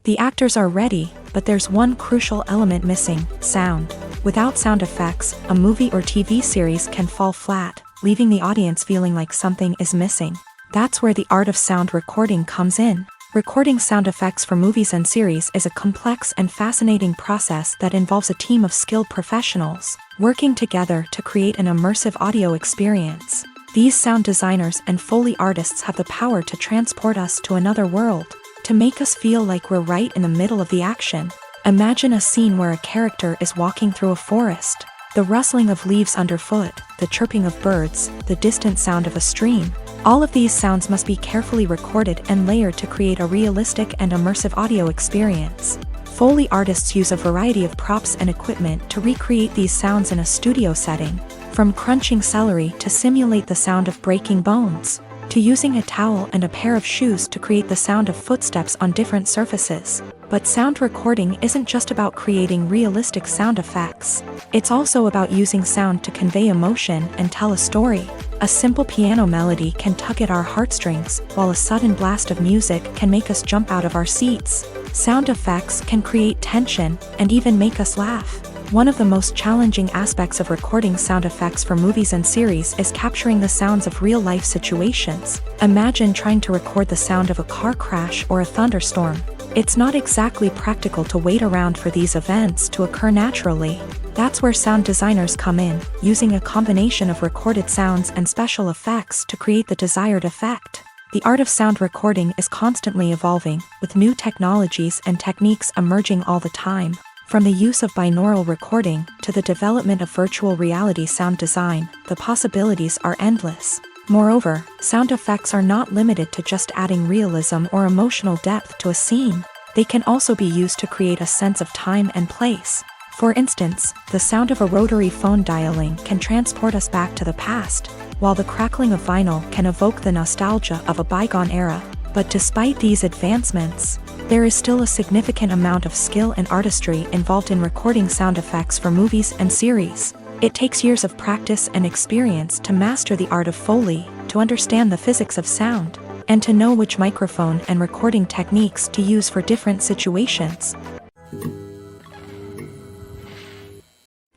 The actors are ready, but there's one crucial element missing: sound. Without sound effects, a movie or TV series can fall flat, leaving the audience feeling like something is missing. That's where the art of sound recording comes in. Recording sound effects for movies and series is a complex and fascinating process that involves a team of skilled professionals working together to create an immersive audio experience. These sound designers and Foley artists have the power to transport us to another world, to make us feel like we're right in the middle of the action. Imagine a scene where a character is walking through a forest. The rustling of leaves underfoot, the chirping of birds, the distant sound of a stream. All of these sounds must be carefully recorded and layered to create a realistic and immersive audio experience. Foley artists use a variety of props and equipment to recreate these sounds in a studio setting, from crunching celery to simulate the sound of breaking bones, to using a towel and a pair of shoes to create the sound of footsteps on different surfaces. But sound recording isn't just about creating realistic sound effects. It's also about using sound to convey emotion and tell a story. A simple piano melody can tug at our heartstrings, while a sudden blast of music can make us jump out of our seats. Sound effects can create tension and even make us laugh. One of the most challenging aspects of recording sound effects for movies and series is capturing the sounds of real-life situations. Imagine trying to record the sound of a car crash or a thunderstorm. It's not exactly practical to wait around for these events to occur naturally. That's where sound designers come in, using a combination of recorded sounds and special effects to create the desired effect. The art of sound recording is constantly evolving, with new technologies and techniques emerging all the time. From the use of binaural recording to the development of virtual reality sound design, the possibilities are endless. Moreover, sound effects are not limited to just adding realism or emotional depth to a scene. They can also be used to create a sense of time and place. For instance, the sound of a rotary phone dialing can transport us back to the past, while the crackling of vinyl can evoke the nostalgia of a bygone era. But despite these advancements, there is still a significant amount of skill and artistry involved in recording sound effects for movies and series. It takes years of practice and experience to master the art of Foley, to understand the physics of sound, and to know which microphone and recording techniques to use for different situations.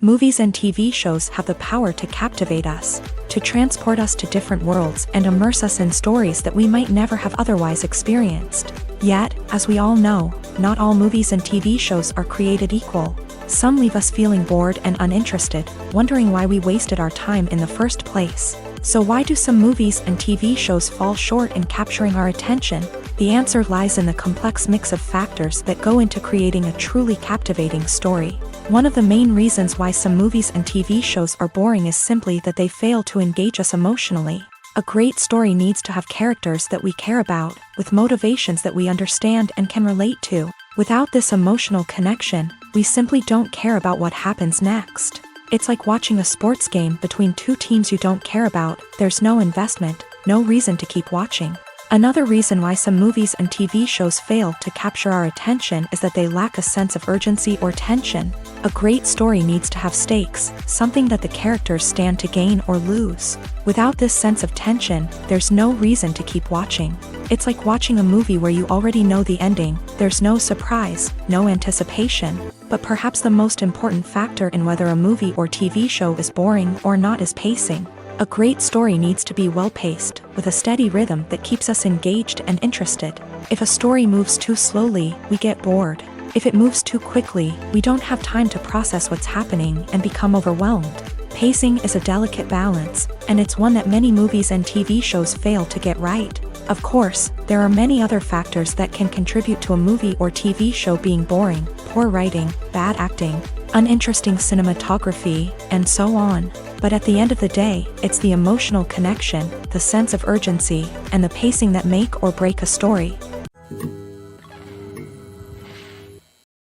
Movies and TV shows have the power to captivate us, to transport us to different worlds and immerse us in stories that we might never have otherwise experienced. Yet, as we all know, not all movies and TV shows are created equal. Some leave us feeling bored and uninterested, wondering why we wasted our time in the first place. So why do some movies and TV shows fall short in capturing our attention? The answer lies in the complex mix of factors that go into creating a truly captivating story. One of the main reasons why some movies and TV shows are boring is simply that they fail to engage us emotionally. A great story needs to have characters that we care about, with motivations that we understand and can relate to. Without this emotional connection, we simply don't care about what happens next. It's like watching a sports game between two teams you don't care about. There's no investment, no reason to keep watching. Another reason why some movies and TV shows fail to capture our attention is that they lack a sense of urgency or tension. A great story needs to have stakes, something that the characters stand to gain or lose. Without this sense of tension, there's no reason to keep watching. It's like watching a movie where you already know the ending. There's no surprise, no anticipation. But perhaps the most important factor in whether a movie or TV show is boring or not is pacing. A great story needs to be well-paced, with a steady rhythm that keeps us engaged and interested. If a story moves too slowly, we get bored. If it moves too quickly, we don't have time to process what's happening and become overwhelmed. Pacing is a delicate balance, and it's one that many movies and TV shows fail to get right. Of course, there are many other factors that can contribute to a movie or TV show being boring: poor writing, bad acting, uninteresting cinematography, and so on. But at the end of the day, it's the emotional connection, the sense of urgency, and the pacing that make or break a story.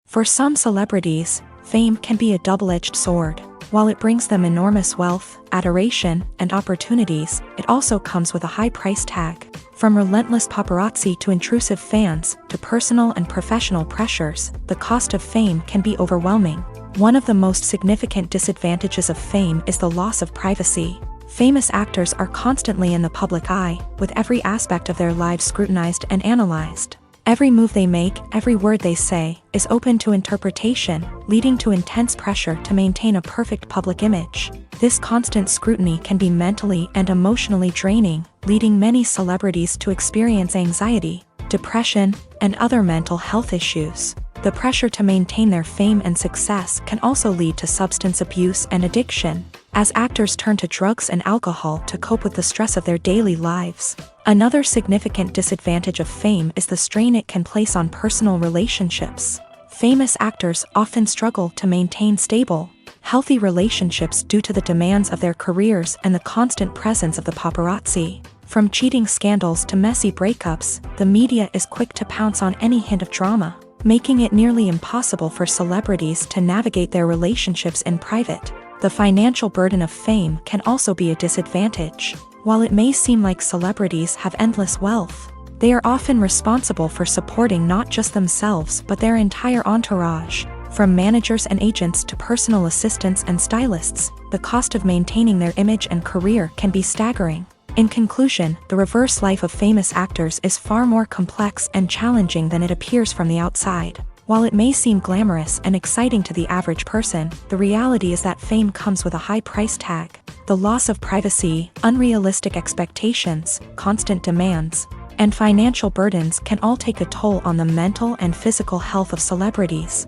For some celebrities, fame can be a double-edged sword. While it brings them enormous wealth, adoration, and opportunities, it also comes with a high price tag. From relentless paparazzi to intrusive fans, to personal and professional pressures, the cost of fame can be overwhelming. One of the most significant disadvantages of fame is the loss of privacy. Famous actors are constantly in the public eye, with every aspect of their lives scrutinized and analyzed. Every move they make, every word they say, is open to interpretation, leading to intense pressure to maintain a perfect public image. This constant scrutiny can be mentally and emotionally draining, leading many celebrities to experience anxiety, depression, and other mental health issues. The pressure to maintain their fame and success can also lead to substance abuse and addiction, as actors turn to drugs and alcohol to cope with the stress of their daily lives. Another significant disadvantage of fame is the strain it can place on personal relationships. Famous actors often struggle to maintain stable, healthy relationships due to the demands of their careers and the constant presence of the paparazzi. From cheating scandals to messy breakups, the media is quick to pounce on any hint of drama, making it nearly impossible for celebrities to navigate their relationships in private. The financial burden of fame can also be a disadvantage. While it may seem like celebrities have endless wealth, they are often responsible for supporting not just themselves but their entire entourage. From managers and agents to personal assistants and stylists, the cost of maintaining their image and career can be staggering. In conclusion, the reverse life of famous actors is far more complex and challenging than it appears from the outside. While it may seem glamorous and exciting to the average person, the reality is that fame comes with a high price tag. The loss of privacy, unrealistic expectations, constant demands, and financial burdens can all take a toll on the mental and physical health of celebrities.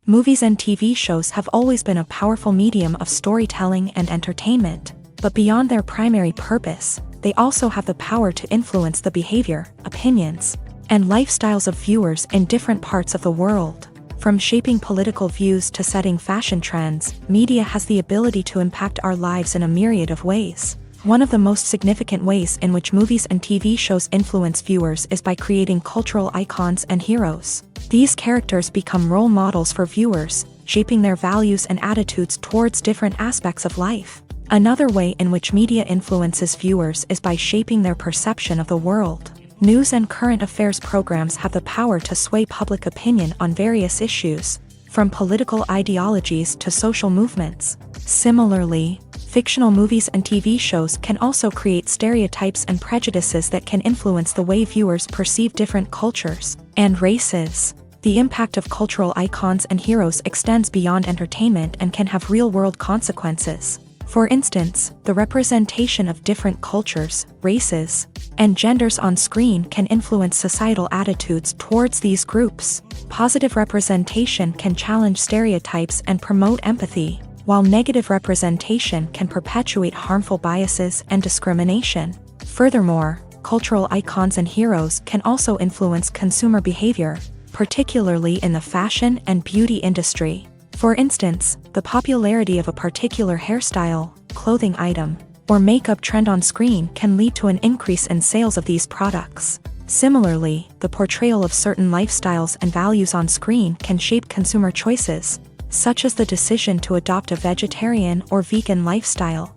Movies and TV shows have always been a powerful medium of storytelling and entertainment, but beyond their primary purpose, they also have the power to influence the behavior, opinions, and lifestyles of viewers in different parts of the world. From shaping political views to setting fashion trends, media has the ability to impact our lives in a myriad of ways. One of the most significant ways in which movies and TV shows influence viewers is by creating cultural icons and heroes. These characters become role models for viewers, shaping their values and attitudes towards different aspects of life. Another way in which media influences viewers is by shaping their perception of the world. News and current affairs programs have the power to sway public opinion on various issues, from political ideologies to social movements. Similarly, fictional movies and TV shows can also create stereotypes and prejudices that can influence the way viewers perceive different cultures and races. The impact of cultural icons and heroes extends beyond entertainment and can have real-world consequences. For instance, the representation of different cultures, races, and genders on screen can influence societal attitudes towards these groups. Positive representation can challenge stereotypes and promote empathy, while negative representation can perpetuate harmful biases and discrimination. Furthermore, cultural icons and heroes can also influence consumer behavior, particularly in the fashion and beauty industry. For instance, the popularity of a particular hairstyle, clothing item, or makeup trend on screen can lead to an increase in sales of these products. Similarly, the portrayal of certain lifestyles and values on screen can shape consumer choices, such as the decision to adopt a vegetarian or vegan lifestyle.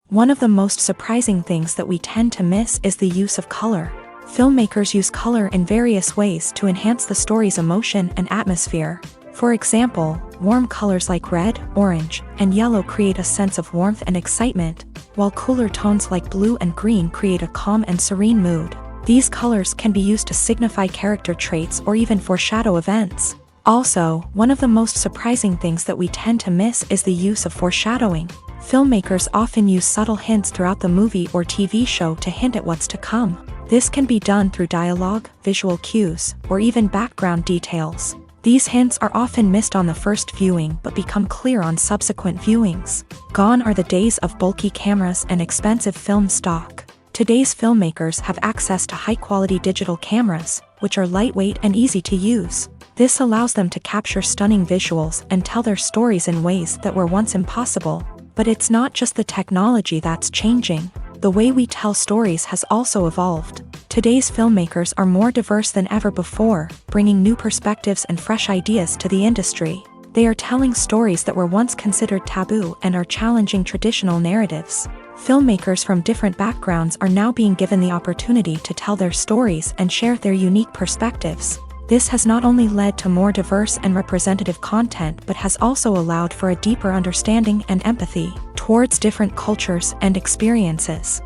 One of the most surprising things that we tend to miss is the use of color. Filmmakers use color in various ways to enhance the story's emotion and atmosphere. For example, warm colors like red, orange, and yellow create a sense of warmth and excitement, while cooler tones like blue and green create a calm and serene mood. These colors can be used to signify character traits or even foreshadow events. Also, one of the most surprising things that we tend to miss is the use of foreshadowing. Filmmakers often use subtle hints throughout the movie or TV show to hint at what's to come. This can be done through dialogue, visual cues, or even background details. These hints are often missed on the first viewing but become clear on subsequent viewings. Gone are the days of bulky cameras and expensive film stock. Today's filmmakers have access to high-quality digital cameras, which are lightweight and easy to use. This allows them to capture stunning visuals and tell their stories in ways that were once impossible. But it's not just the technology that's changing. The way we tell stories has also evolved. Today's filmmakers are more diverse than ever before, bringing new perspectives and fresh ideas to the industry. They are telling stories that were once considered taboo and are challenging traditional narratives. Filmmakers from different backgrounds are now being given the opportunity to tell their stories and share their unique perspectives. This has not only led to more diverse and representative content but has also allowed for a deeper understanding and empathy towards different cultures and experiences.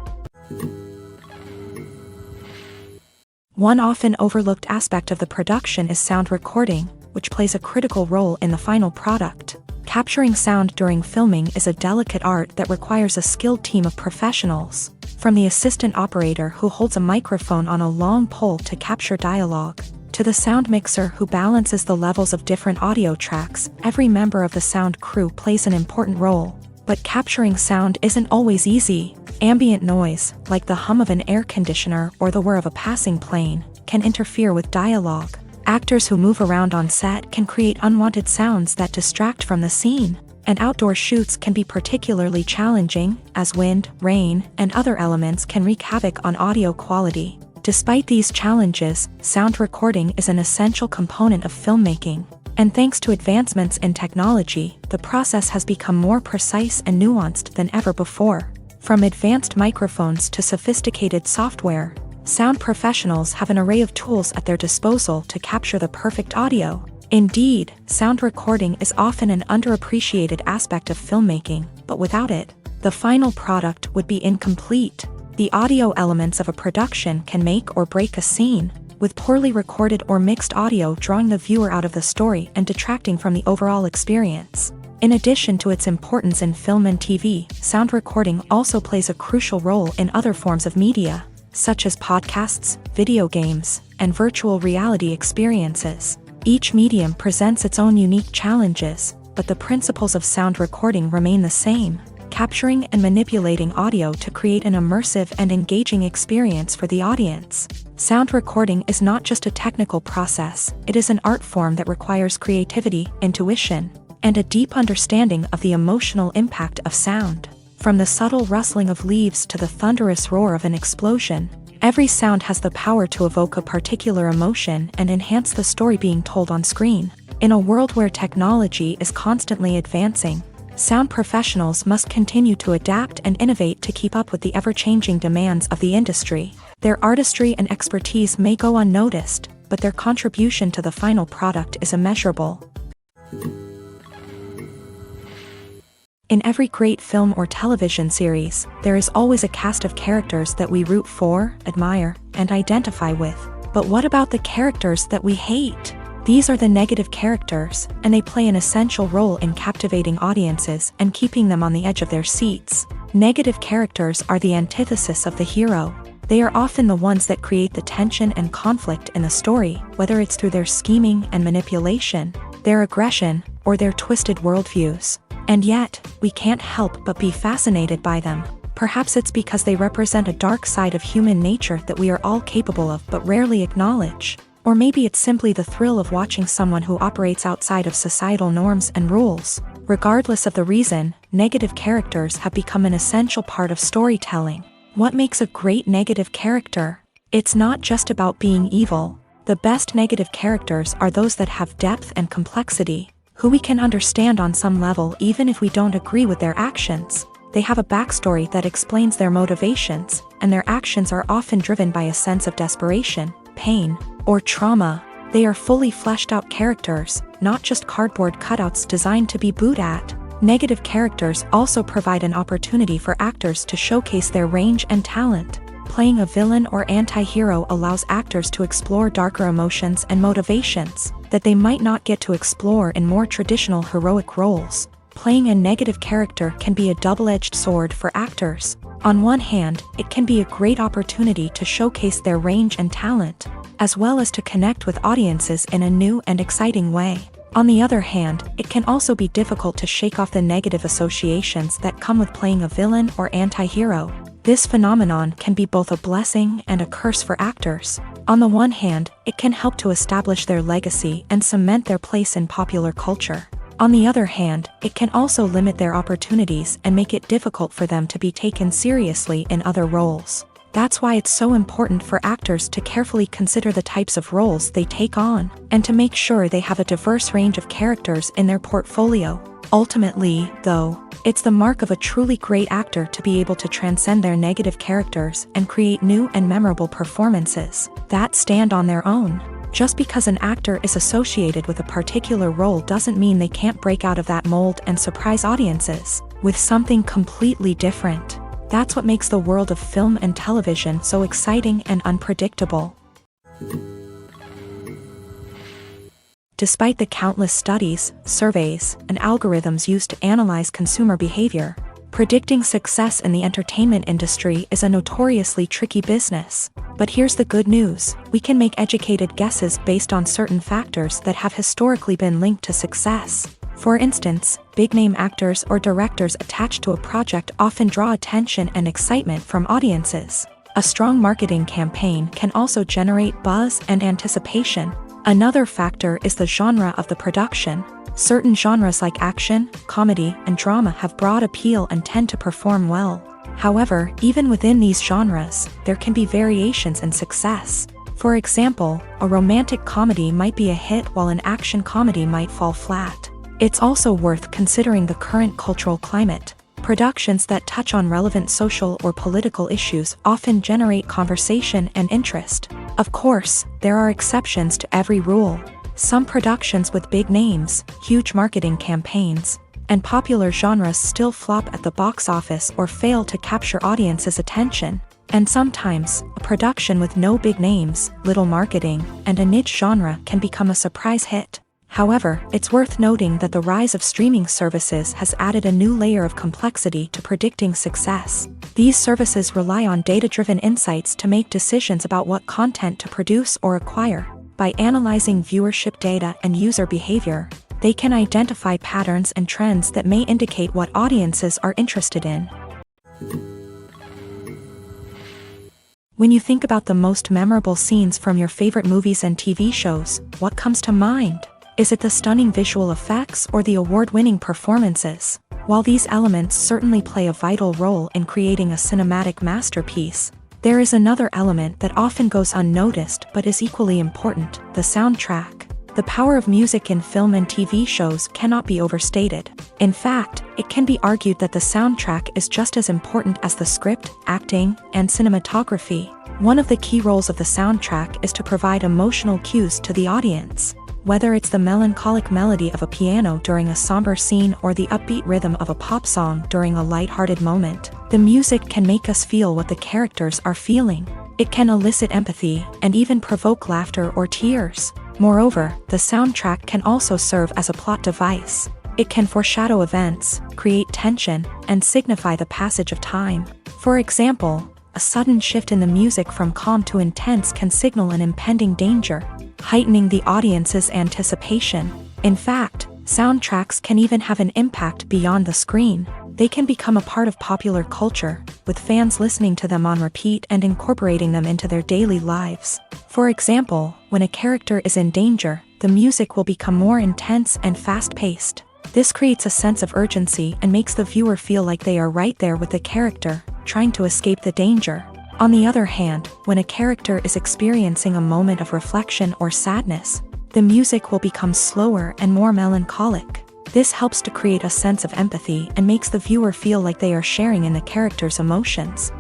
One often overlooked aspect of the production is sound recording, which plays a critical role in the final product. Capturing sound during filming is a delicate art that requires a skilled team of professionals, from the assistant operator who holds a microphone on a long pole to capture dialogue, to the sound mixer who balances the levels of different audio tracks. Every member of the sound crew plays an important role. But capturing sound isn't always easy. Ambient noise, like the hum of an air conditioner or the whir of a passing plane, can interfere with dialogue. Actors who move around on set can create unwanted sounds that distract from the scene. And outdoor shoots can be particularly challenging, as wind, rain, and other elements can wreak havoc on audio quality. Despite these challenges, sound recording is an essential component of filmmaking. And thanks to advancements in technology, the process has become more precise and nuanced than ever before. From advanced microphones to sophisticated software, sound professionals have an array of tools at their disposal to capture the perfect audio. Indeed, sound recording is often an underappreciated aspect of filmmaking, but without it, the final product would be incomplete. The audio elements of a production can make or break a scene, with poorly recorded or mixed audio drawing the viewer out of the story and detracting from the overall experience. In addition to its importance in film and TV, sound recording also plays a crucial role in other forms of media, such as podcasts, video games, and virtual reality experiences. Each medium presents its own unique challenges, but the principles of sound recording remain the same: capturing and manipulating audio to create an immersive and engaging experience for the audience. Sound recording is not just a technical process, it is an art form that requires creativity, intuition, and a deep understanding of the emotional impact of sound. From the subtle rustling of leaves to the thunderous roar of an explosion, every sound has the power to evoke a particular emotion and enhance the story being told on screen. In a world where technology is constantly advancing, Sound professionals must continue to adapt and innovate to keep up with the ever-changing demands of the industry. Their artistry and expertise may go unnoticed, but their contribution to the final product is immeasurable. In every great film or television series, there is always a cast of characters that we root for, admire, and identify with. But what about the characters that we hate? These are the negative characters, and they play an essential role in captivating audiences and keeping them on the edge of their seats. Negative characters are the antithesis of the hero. They are often the ones that create the tension and conflict in the story, whether it's through their scheming and manipulation, their aggression, or their twisted worldviews. And yet, we can't help but be fascinated by them. Perhaps it's because they represent a dark side of human nature that we are all capable of but rarely acknowledge. Or maybe it's simply the thrill of watching someone who operates outside of societal norms and rules. Regardless of the reason, negative characters have become an essential part of storytelling. What makes a great negative character? It's not just about being evil. The best negative characters are those that have depth and complexity, who we can understand on some level even if we don't agree with their actions. They have a backstory that explains their motivations, and their actions are often driven by a sense of desperation, pain, or trauma. They are fully fleshed out characters, not just cardboard cutouts designed to be booed at. Negative characters also provide an opportunity for actors to showcase their range and talent. Playing a villain or anti-hero allows actors to explore darker emotions and motivations that they might not get to explore in more traditional heroic roles. Playing a negative character can be a double-edged sword for actors. On one hand, it can be a great opportunity to showcase their range and talent, as well as to connect with audiences in a new and exciting way. On the other hand, it can also be difficult to shake off the negative associations that come with playing a villain or anti-hero. This phenomenon can be both a blessing and a curse for actors. On the one hand, it can help to establish their legacy and cement their place in popular culture. On the other hand, it can also limit their opportunities and make it difficult for them to be taken seriously in other roles. That's why it's so important for actors to carefully consider the types of roles they take on, and to make sure they have a diverse range of characters in their portfolio. Ultimately, though, it's the mark of a truly great actor to be able to transcend their negative characters and create new and memorable performances that stand on their own. Just because an actor is associated with a particular role doesn't mean they can't break out of that mold and surprise audiences with something completely different. That's what makes the world of film and television so exciting and unpredictable. Despite the countless studies, surveys, and algorithms used to analyze consumer behavior, predicting success in the entertainment industry is a notoriously tricky business. But here's the good news: we can make educated guesses based on certain factors that have historically been linked to success. For instance, big-name actors or directors attached to a project often draw attention and excitement from audiences. A strong marketing campaign can also generate buzz and anticipation. Another factor is the genre of the production. Certain genres like action, comedy, and drama have broad appeal and tend to perform well. However, even within these genres, there can be variations in success. For example, a romantic comedy might be a hit while an action comedy might fall flat. It's also worth considering the current cultural climate. Productions that touch on relevant social or political issues often generate conversation and interest. Of course, there are exceptions to every rule. Some productions with big names, huge marketing campaigns, and popular genres still flop at the box office or fail to capture audiences' attention. And sometimes, a production with no big names, little marketing, and a niche genre can become a surprise hit. However, it's worth noting that the rise of streaming services has added a new layer of complexity to predicting success. These services rely on data-driven insights to make decisions about what content to produce or acquire. By analyzing viewership data and user behavior, they can identify patterns and trends that may indicate what audiences are interested in. When you think about the most memorable scenes from your favorite movies and TV shows, what comes to mind? Is it the stunning visual effects or the award-winning performances? While these elements certainly play a vital role in creating a cinematic masterpiece, there is another element that often goes unnoticed but is equally important: the soundtrack. The power of music in film and TV shows cannot be overstated. In fact, it can be argued that the soundtrack is just as important as the script, acting, and cinematography. One of the key roles of the soundtrack is to provide emotional cues to the audience. Whether it's the melancholic melody of a piano during a somber scene or the upbeat rhythm of a pop song during a lighthearted moment, the music can make us feel what the characters are feeling. It can elicit empathy and even provoke laughter or tears. Moreover, the soundtrack can also serve as a plot device. It can foreshadow events, create tension, and signify the passage of time. For example, a sudden shift in the music from calm to intense can signal an impending danger, heightening the audience's anticipation. In fact, soundtracks can even have an impact beyond the screen. They can become a part of popular culture, with fans listening to them on repeat and incorporating them into their daily lives. For example, when a character is in danger, the music will become more intense and fast-paced. This creates a sense of urgency and makes the viewer feel like they are right there with the character, trying to escape the danger. On the other hand, when a character is experiencing a moment of reflection or sadness, the music will become slower and more melancholic. This helps to create a sense of empathy and makes the viewer feel like they are sharing in the character's emotions.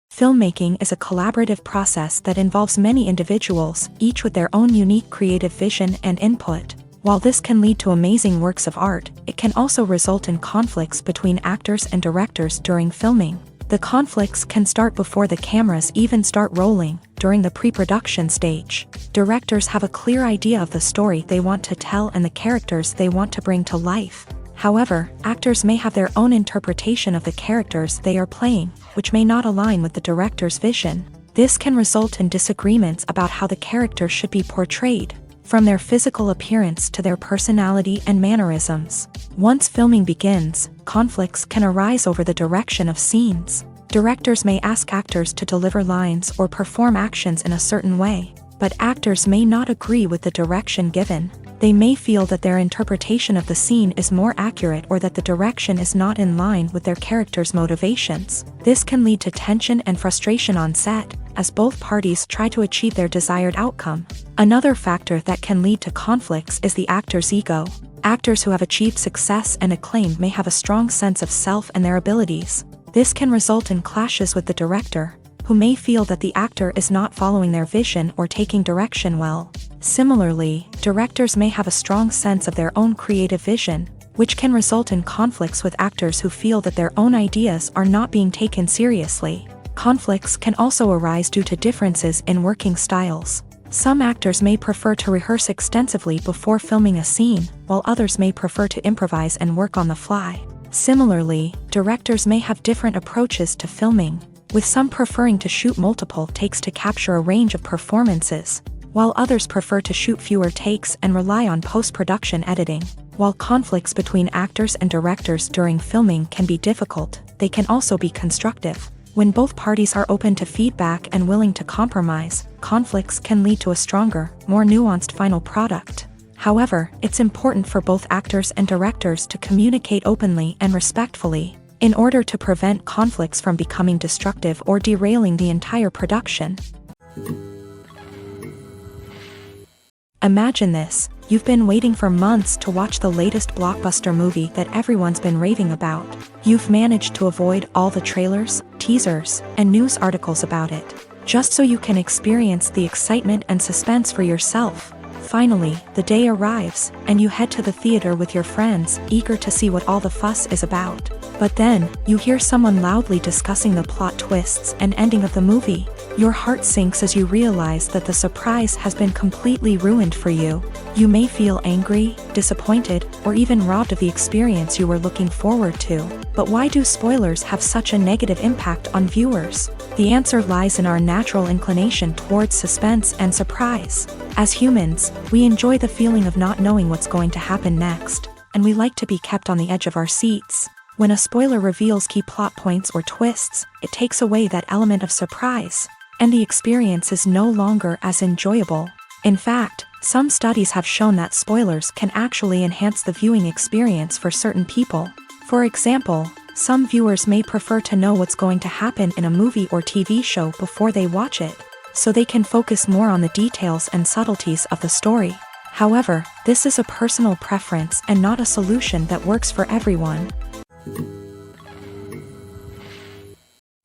Filmmaking is a collaborative process that involves many individuals, each with their own unique creative vision and input. While this can lead to amazing works of art, it can also result in conflicts between actors and directors during filming. The conflicts can start before the cameras even start rolling, during the pre-production stage. Directors have a clear idea of the story they want to tell and the characters they want to bring to life. However, actors may have their own interpretation of the characters they are playing, which may not align with the director's vision. This can result in disagreements about how the character should be portrayed, from their physical appearance to their personality and mannerisms. Once filming begins, conflicts can arise over the direction of scenes. Directors may ask actors to deliver lines or perform actions in a certain way, but actors may not agree with the direction given. They may feel that their interpretation of the scene is more accurate or that the direction is not in line with their character's motivations. This can lead to tension and frustration on set, as both parties try to achieve their desired outcome. Another factor that can lead to conflicts is the actor's ego. Actors who have achieved success and acclaim may have a strong sense of self and their abilities. This can result in clashes with the director, who may feel that the actor is not following their vision or taking direction well. Similarly, directors may have a strong sense of their own creative vision, which can result in conflicts with actors who feel that their own ideas are not being taken seriously. Conflicts can also arise due to differences in working styles. Some actors may prefer to rehearse extensively before filming a scene, while others may prefer to improvise and work on the fly. Similarly, directors may have different approaches to filming, with some preferring to shoot multiple takes to capture a range of performances, while others prefer to shoot fewer takes and rely on post-production editing. While conflicts between actors and directors during filming can be difficult, they can also be constructive. When both parties are open to feedback and willing to compromise, conflicts can lead to a stronger, more nuanced final product. However, it's important for both actors and directors to communicate openly and respectfully, in order to prevent conflicts from becoming destructive or derailing the entire production. Imagine this: you've been waiting for months to watch the latest blockbuster movie that everyone's been raving about. You've managed to avoid all the trailers, teasers, and news articles about it, just so you can experience the excitement and suspense for yourself. Finally, the day arrives, and you head to the theater with your friends, eager to see what all the fuss is about. But then, you hear someone loudly discussing the plot twists and ending of the movie. Your heart sinks as you realize that the surprise has been completely ruined for you. You may feel angry, disappointed, or even robbed of the experience you were looking forward to. But why do spoilers have such a negative impact on viewers? The answer lies in our natural inclination towards suspense and surprise. As humans, we enjoy the feeling of not knowing what's going to happen next, and we like to be kept on the edge of our seats. When a spoiler reveals key plot points or twists, it takes away that element of surprise, and the experience is no longer as enjoyable. In fact, some studies have shown that spoilers can actually enhance the viewing experience for certain people. For example, some viewers may prefer to know what's going to happen in a movie or TV show before they watch it. so they can focus more on the details and subtleties of the story. However, this is a personal preference and not a solution that works for everyone.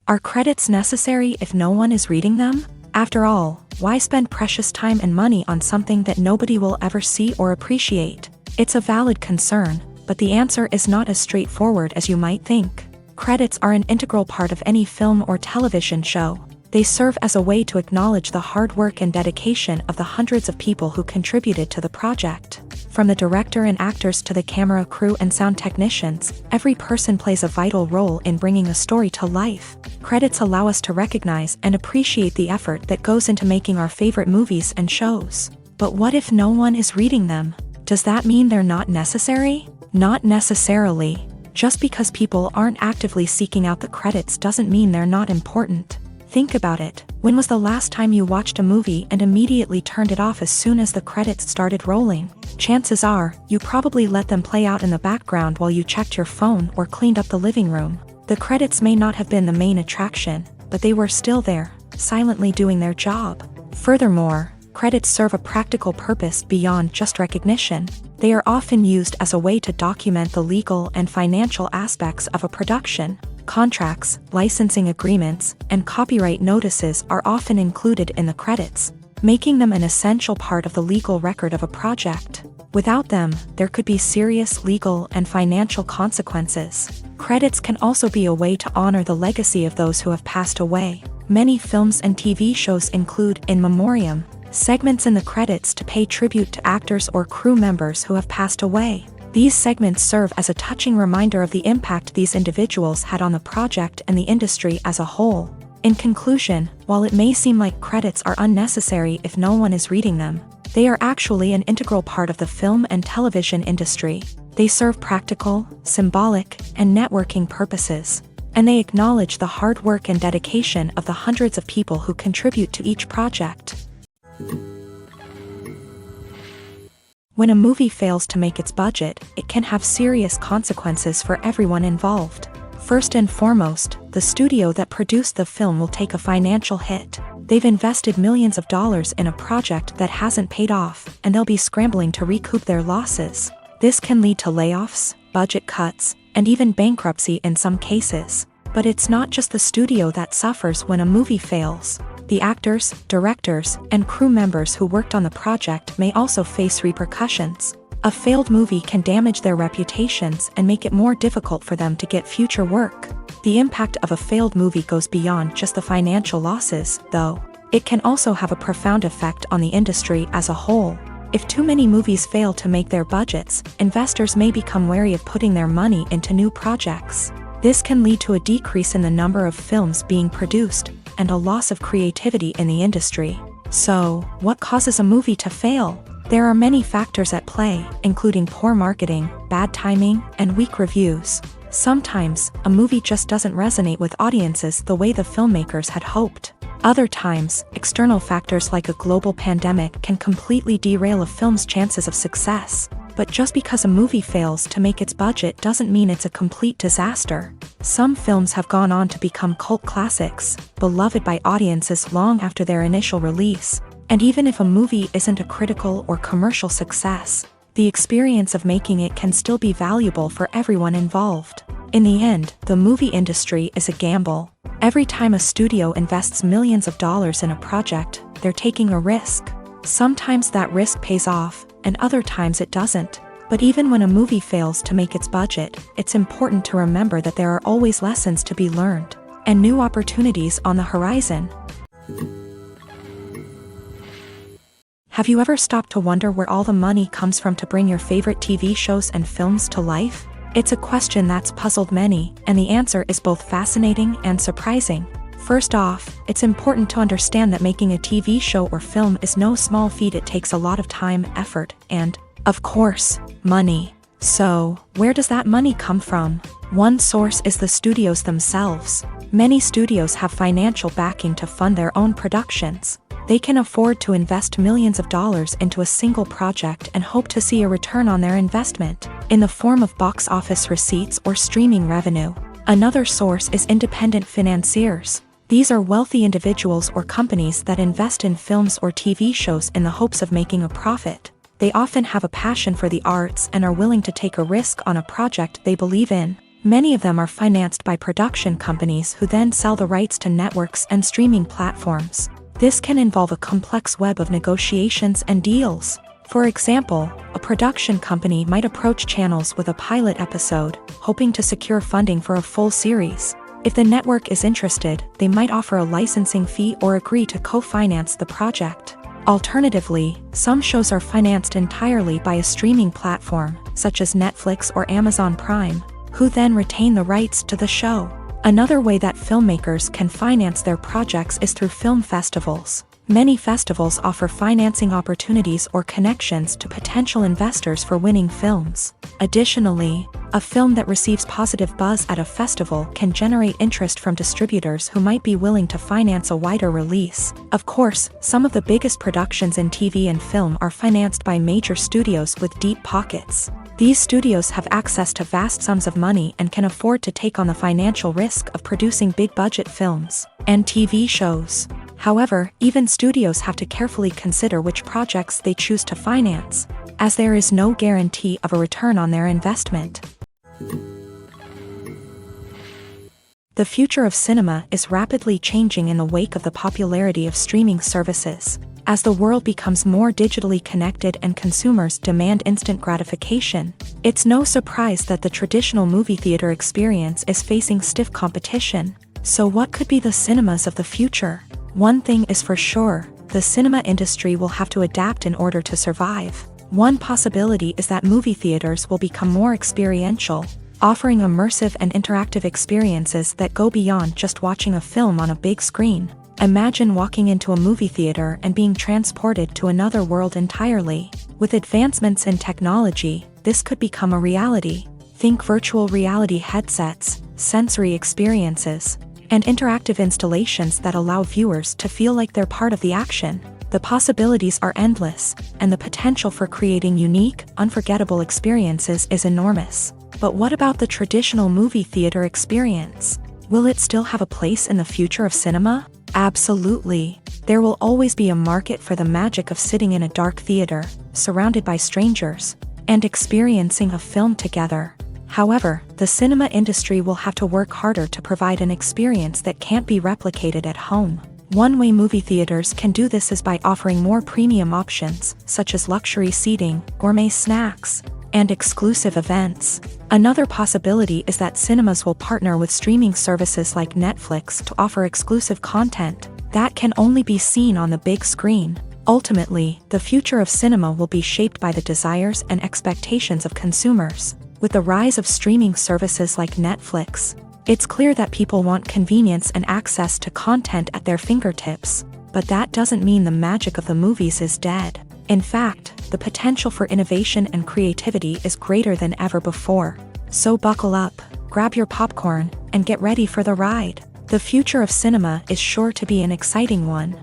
Are credits necessary if no one is reading them? After all, why spend precious time and money on something that nobody will ever see or appreciate? It's a valid concern, but the answer is not as straightforward as you might think. Credits are an integral part of any film or television show. They serve as a way to acknowledge the hard work and dedication of the hundreds of people who contributed to the project. From the director and actors to the camera crew and sound technicians, every person plays a vital role in bringing a story to life. Credits allow us to recognize and appreciate the effort that goes into making our favorite movies and shows. But what if no one is reading them? Does that mean they're not necessary? Not necessarily. Just because people aren't actively seeking out the credits doesn't mean they're not important. Think about it. When was the last time you watched a movie and immediately turned it off as soon as the credits started rolling? Chances are, you probably let them play out in the background while you checked your phone or cleaned up the living room. The credits may not have been the main attraction, but they were still there, silently doing their job. Furthermore, credits serve a practical purpose beyond just recognition. They are often used as a way to document the legal and financial aspects of a production. Contracts, licensing agreements, and copyright notices are often included in the credits, making them an essential part of the legal record of a project. Without them, there could be serious legal and financial consequences. Credits can also be a way to honor the legacy of those who have passed away. Many films and TV shows include in memoriam segments in the credits to pay tribute to actors or crew members who have passed away. These segments serve as a touching reminder of the impact these individuals had on the project and the industry as a whole. In conclusion, while it may seem like credits are unnecessary if no one is reading them, they are actually an integral part of the film and television industry. They serve practical, symbolic, and networking purposes, and they acknowledge the hard work and dedication of the hundreds of people who contribute to each project. When a movie fails to make its budget, it can have serious consequences for everyone involved. First and foremost, the studio that produced the film will take a financial hit. They've invested millions of dollars in a project that hasn't paid off, and they'll be scrambling to recoup their losses. This can lead to layoffs, budget cuts, and even bankruptcy in some cases. But it's not just the studio that suffers when a movie fails. The actors, directors, and crew members who worked on the project may also face repercussions. A failed movie can damage their reputations and make it more difficult for them to get future work. The impact of a failed movie goes beyond just the financial losses, though. It can also have a profound effect on the industry as a whole. If too many movies fail to make their budgets, investors may become wary of putting their money into new projects. This can lead to a decrease in the number of films being produced, and a loss of creativity in the industry. So, what causes a movie to fail? There are many factors at play, including poor marketing, bad timing, and weak reviews. Sometimes, a movie just doesn't resonate with audiences the way the filmmakers had hoped. Other times, external factors like a global pandemic can completely derail a film's chances of success. But just because a movie fails to make its budget doesn't mean it's a complete disaster. Some films have gone on to become cult classics, beloved by audiences long after their initial release. And even if a movie isn't a critical or commercial success, the experience of making it can still be valuable for everyone involved. In the end, the movie industry is a gamble. Every time a studio invests millions of dollars in a project, they're taking a risk. Sometimes that risk pays off, and other times it doesn't. But even when a movie fails to make its budget, it's important to remember that there are always lessons to be learned, and new opportunities on the horizon. Have you ever stopped to wonder where all the money comes from to bring your favorite TV shows and films to life? It's a question that's puzzled many, and the answer is both fascinating and surprising. First off, it's important to understand that making a TV show or film is no small feat. It takes a lot of time, effort, and, of course, money. So, where does that money come from? One source is the studios themselves. Many studios have financial backing to fund their own productions. They can afford to invest millions of dollars into a single project and hope to see a return on their investment, in the form of box office receipts or streaming revenue. Another source is independent financiers. These are wealthy individuals or companies that invest in films or TV shows in the hopes of making a profit. They often have a passion for the arts and are willing to take a risk on a project they believe in. Many of them are financed by production companies who then sell the rights to networks and streaming platforms. This can involve a complex web of negotiations and deals. For example, a production company might approach channels with a pilot episode, hoping to secure funding for a full series. If the network is interested, they might offer a licensing fee or agree to co-finance the project. Alternatively, some shows are financed entirely by a streaming platform, such as Netflix or Amazon Prime, who then retain the rights to the show. Another way that filmmakers can finance their projects is through film festivals. Many festivals offer financing opportunities or connections to potential investors for winning films. Additionally, a film that receives positive buzz at a festival can generate interest from distributors who might be willing to finance a wider release. Of course, some of the biggest productions in TV and film are financed by major studios with deep pockets. These studios have access to vast sums of money and can afford to take on the financial risk of producing big-budget films and TV shows. However, even studios have to carefully consider which projects they choose to finance, as there is no guarantee of a return on their investment. The future of cinema is rapidly changing in the wake of the popularity of streaming services. As the world becomes more digitally connected and consumers demand instant gratification, it's no surprise that the traditional movie theater experience is facing stiff competition. So what could be the cinemas of the future? One thing is for sure, the cinema industry will have to adapt in order to survive. One possibility is that movie theaters will become more experiential, offering immersive and interactive experiences that go beyond just watching a film on a big screen. Imagine walking into a movie theater and being transported to another world entirely. With advancements in technology, this could become a reality. Think virtual reality headsets, sensory experiences, and interactive installations that allow viewers to feel like they're part of the action. The possibilities are endless, and the potential for creating unique, unforgettable experiences is enormous. But what about the traditional movie theater experience? Will it still have a place in the future of cinema? Absolutely. There will always be a market for the magic of sitting in a dark theater, surrounded by strangers, and experiencing a film together. However, the cinema industry will have to work harder to provide an experience that can't be replicated at home. One way movie theaters can do this is by offering more premium options, such as luxury seating, gourmet snacks, and exclusive events. Another possibility is that cinemas will partner with streaming services like Netflix to offer exclusive content that can only be seen on the big screen. Ultimately, the future of cinema will be shaped by the desires and expectations of consumers. With the rise of streaming services like Netflix, it's clear that people want convenience and access to content at their fingertips. But that doesn't mean the magic of the movies is dead. In fact, the potential for innovation and creativity is greater than ever before. So buckle up, grab your popcorn, and get ready for the ride. The future of cinema is sure to be an exciting one.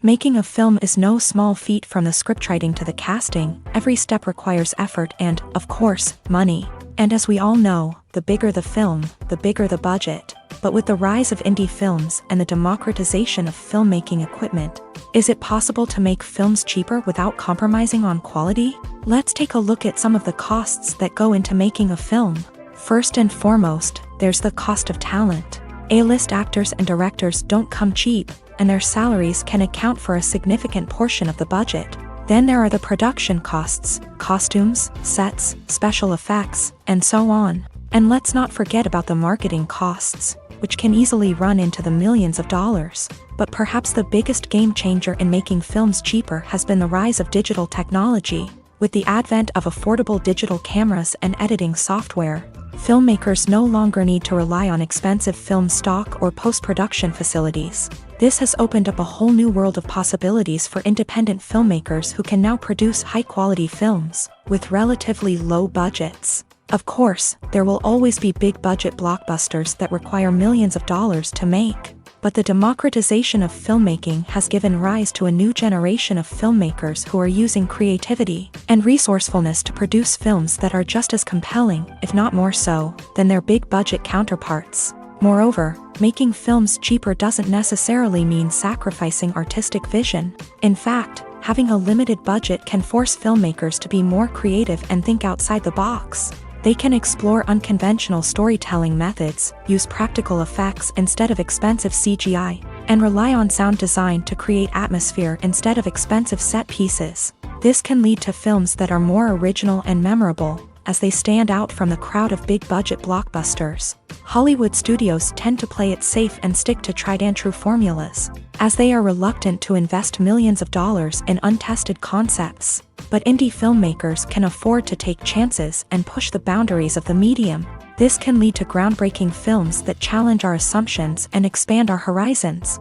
Making a film is no small feat. From the scriptwriting to the casting, every step requires effort and, of course, money. And as we all know, the bigger the film, the bigger the budget. But with the rise of indie films and the democratization of filmmaking equipment, is it possible to make films cheaper without compromising on quality? Let's take a look at some of the costs that go into making a film. First and foremost, there's the cost of talent. A-list actors and directors don't come cheap, and their salaries can account for a significant portion of the budget. Then there are the production costs, costumes, sets, special effects, and so on. And let's not forget about the marketing costs, which can easily run into the millions of dollars. But perhaps the biggest game changer in making films cheaper has been the rise of digital technology. With the advent of affordable digital cameras and editing software, filmmakers no longer need to rely on expensive film stock or post-production facilities. This has opened up a whole new world of possibilities for independent filmmakers who can now produce high-quality films with relatively low budgets. Of course, there will always be big-budget blockbusters that require millions of dollars to make. But the democratization of filmmaking has given rise to a new generation of filmmakers who are using creativity and resourcefulness to produce films that are just as compelling, if not more so, than their big-budget counterparts. Moreover, making films cheaper doesn't necessarily mean sacrificing artistic vision. In fact, having a limited budget can force filmmakers to be more creative and think outside the box. They can explore unconventional storytelling methods, use practical effects instead of expensive CGI, and rely on sound design to create atmosphere instead of expensive set pieces. This can lead to films that are more original and memorable, as they stand out from the crowd of big-budget blockbusters. Hollywood studios tend to play it safe and stick to tried-and-true formulas, as they are reluctant to invest millions of dollars in untested concepts. But indie filmmakers can afford to take chances and push the boundaries of the medium. This can lead to groundbreaking films that challenge our assumptions and expand our horizons.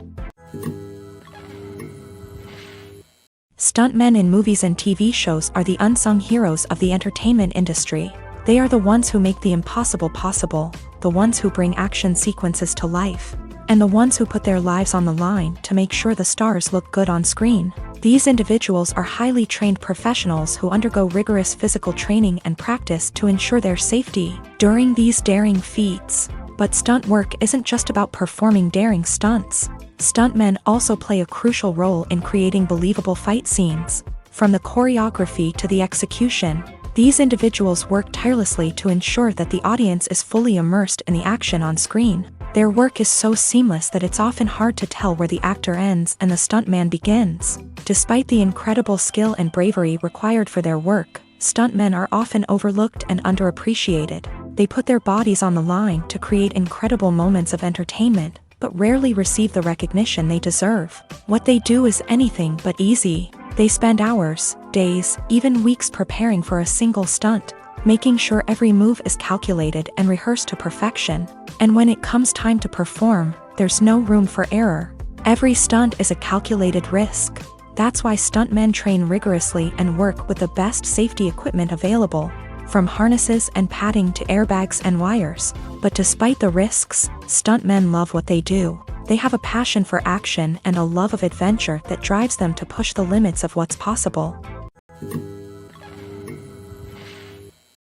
Stuntmen in movies and TV shows are the unsung heroes of the entertainment industry. They are the ones who make the impossible possible, the ones who bring action sequences to life, and the ones who put their lives on the line to make sure the stars look good on screen. These individuals are highly trained professionals who undergo rigorous physical training and practice to ensure their safety during these daring feats. But stunt work isn't just about performing daring stunts. Stuntmen also play a crucial role in creating believable fight scenes. From the choreography to the execution, these individuals work tirelessly to ensure that the audience is fully immersed in the action on screen. Their work is so seamless that it's often hard to tell where the actor ends and the stuntman begins. Despite the incredible skill and bravery required for their work, stuntmen are often overlooked and underappreciated. They put their bodies on the line to create incredible moments of entertainment, but rarely receive the recognition they deserve. What they do is anything but easy. They spend hours, days, even weeks preparing for a single stunt, making sure every move is calculated and rehearsed to perfection. And when it comes time to perform, there's no room for error. Every stunt is a calculated risk. That's why stuntmen train rigorously and work with the best safety equipment available, from harnesses and padding to airbags and wires. But despite the risks, stuntmen love what they do. They have a passion for action and a love of adventure that drives them to push the limits of what's possible.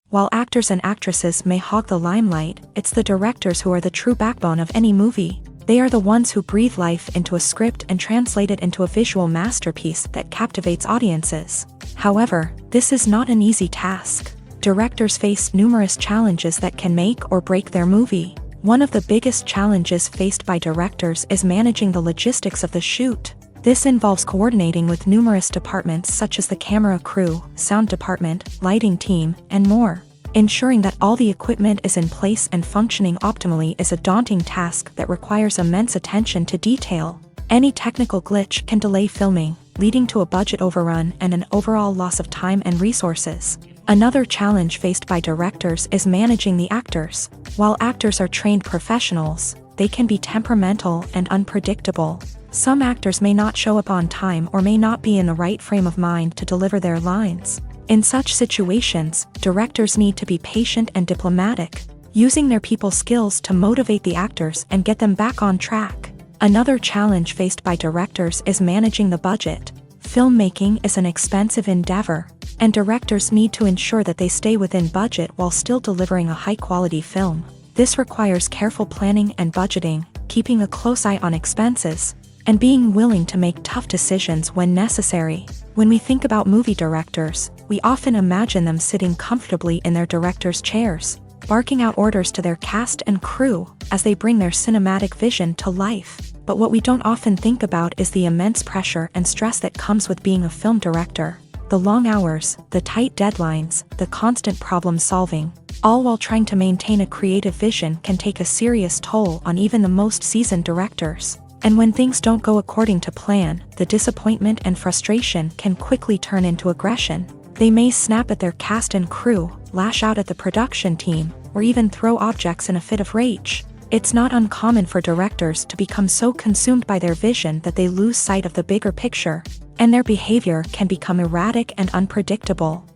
While actors and actresses may hog the limelight, it's the directors who are the true backbone of any movie. They are the ones who breathe life into a script and translate it into a visual masterpiece that captivates audiences. However, this is not an easy task. Directors face numerous challenges that can make or break their movie. One of the biggest challenges faced by directors is managing the logistics of the shoot. This involves coordinating with numerous departments such as the camera crew, sound department, lighting team, and more. Ensuring that all the equipment is in place and functioning optimally is a daunting task that requires immense attention to detail. Any technical glitch can delay filming, leading to a budget overrun and an overall loss of time and resources. Another challenge faced by directors is managing the actors. While actors are trained professionals, they can be temperamental and unpredictable. Some actors may not show up on time or may not be in the right frame of mind to deliver their lines. In such situations, directors need to be patient and diplomatic, using their people skills to motivate the actors and get them back on track. Another challenge faced by directors is managing the budget. Filmmaking is an expensive endeavor, and directors need to ensure that they stay within budget while still delivering a high-quality film. This requires careful planning and budgeting, keeping a close eye on expenses, and being willing to make tough decisions when necessary. When we think about movie directors, we often imagine them sitting comfortably in their director's chairs, barking out orders to their cast and crew as they bring their cinematic vision to life. But what we don't often think about is the immense pressure and stress that comes with being a film director. The long hours, the tight deadlines, the constant problem solving, all while trying to maintain a creative vision can take a serious toll on even the most seasoned directors. And when things don't go according to plan, the disappointment and frustration can quickly turn into aggression. They may snap at their cast and crew, lash out at the production team, or even throw objects in a fit of rage. It's not uncommon for directors to become so consumed by their vision that they lose sight of the bigger picture, and their behavior can become erratic and unpredictable.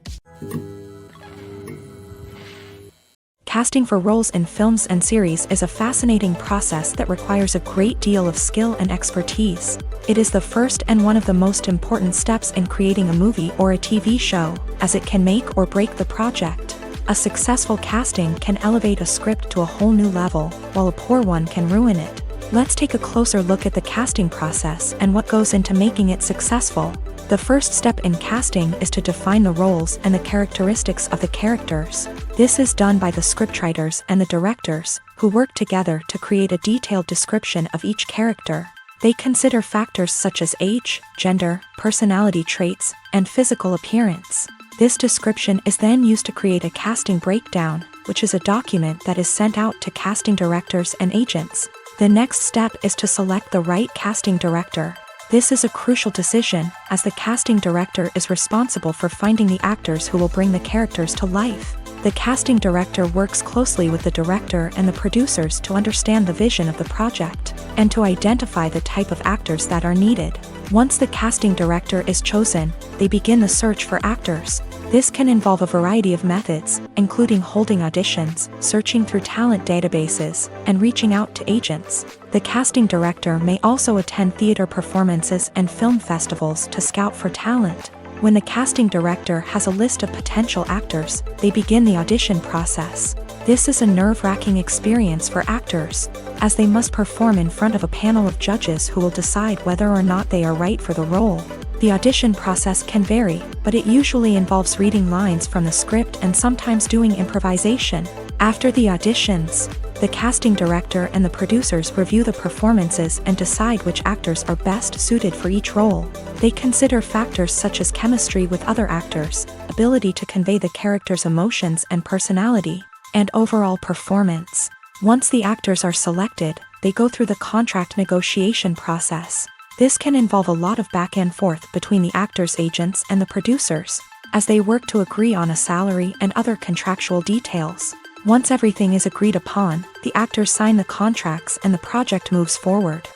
Casting for roles in films and series is a fascinating process that requires a great deal of skill and expertise. It is the first and one of the most important steps in creating a movie or a TV show, as it can make or break the project. A successful casting can elevate a script to a whole new level, while a poor one can ruin it. Let's take a closer look at the casting process and what goes into making it successful. The first step in casting is to define the roles and the characteristics of the characters. This is done by the scriptwriters and the directors, who work together to create a detailed description of each character. They consider factors such as age, gender, personality traits, and physical appearance. This description is then used to create a casting breakdown, which is a document that is sent out to casting directors and agents. The next step is to select the right casting director. This is a crucial decision, as the casting director is responsible for finding the actors who will bring the characters to life. The casting director works closely with the director and the producers to understand the vision of the project, and to identify the type of actors that are needed. Once the casting director is chosen, they begin the search for actors. This can involve a variety of methods, including holding auditions, searching through talent databases, and reaching out to agents. The casting director may also attend theater performances and film festivals to scout for talent. When the casting director has a list of potential actors, they begin the audition process. This is a nerve-wracking experience for actors, as they must perform in front of a panel of judges who will decide whether or not they are right for the role. The audition process can vary, but it usually involves reading lines from the script and sometimes doing improvisation. After the auditions, the casting director and the producers review the performances and decide which actors are best suited for each role. They consider factors such as chemistry with other actors, ability to convey the character's emotions and personality, and overall performance. Once the actors are selected, they go through the contract negotiation process. This can involve a lot of back and forth between the actors' agents and the producers, as they work to agree on a salary and other contractual details. Once everything is agreed upon, the actors sign the contracts and the project moves forward.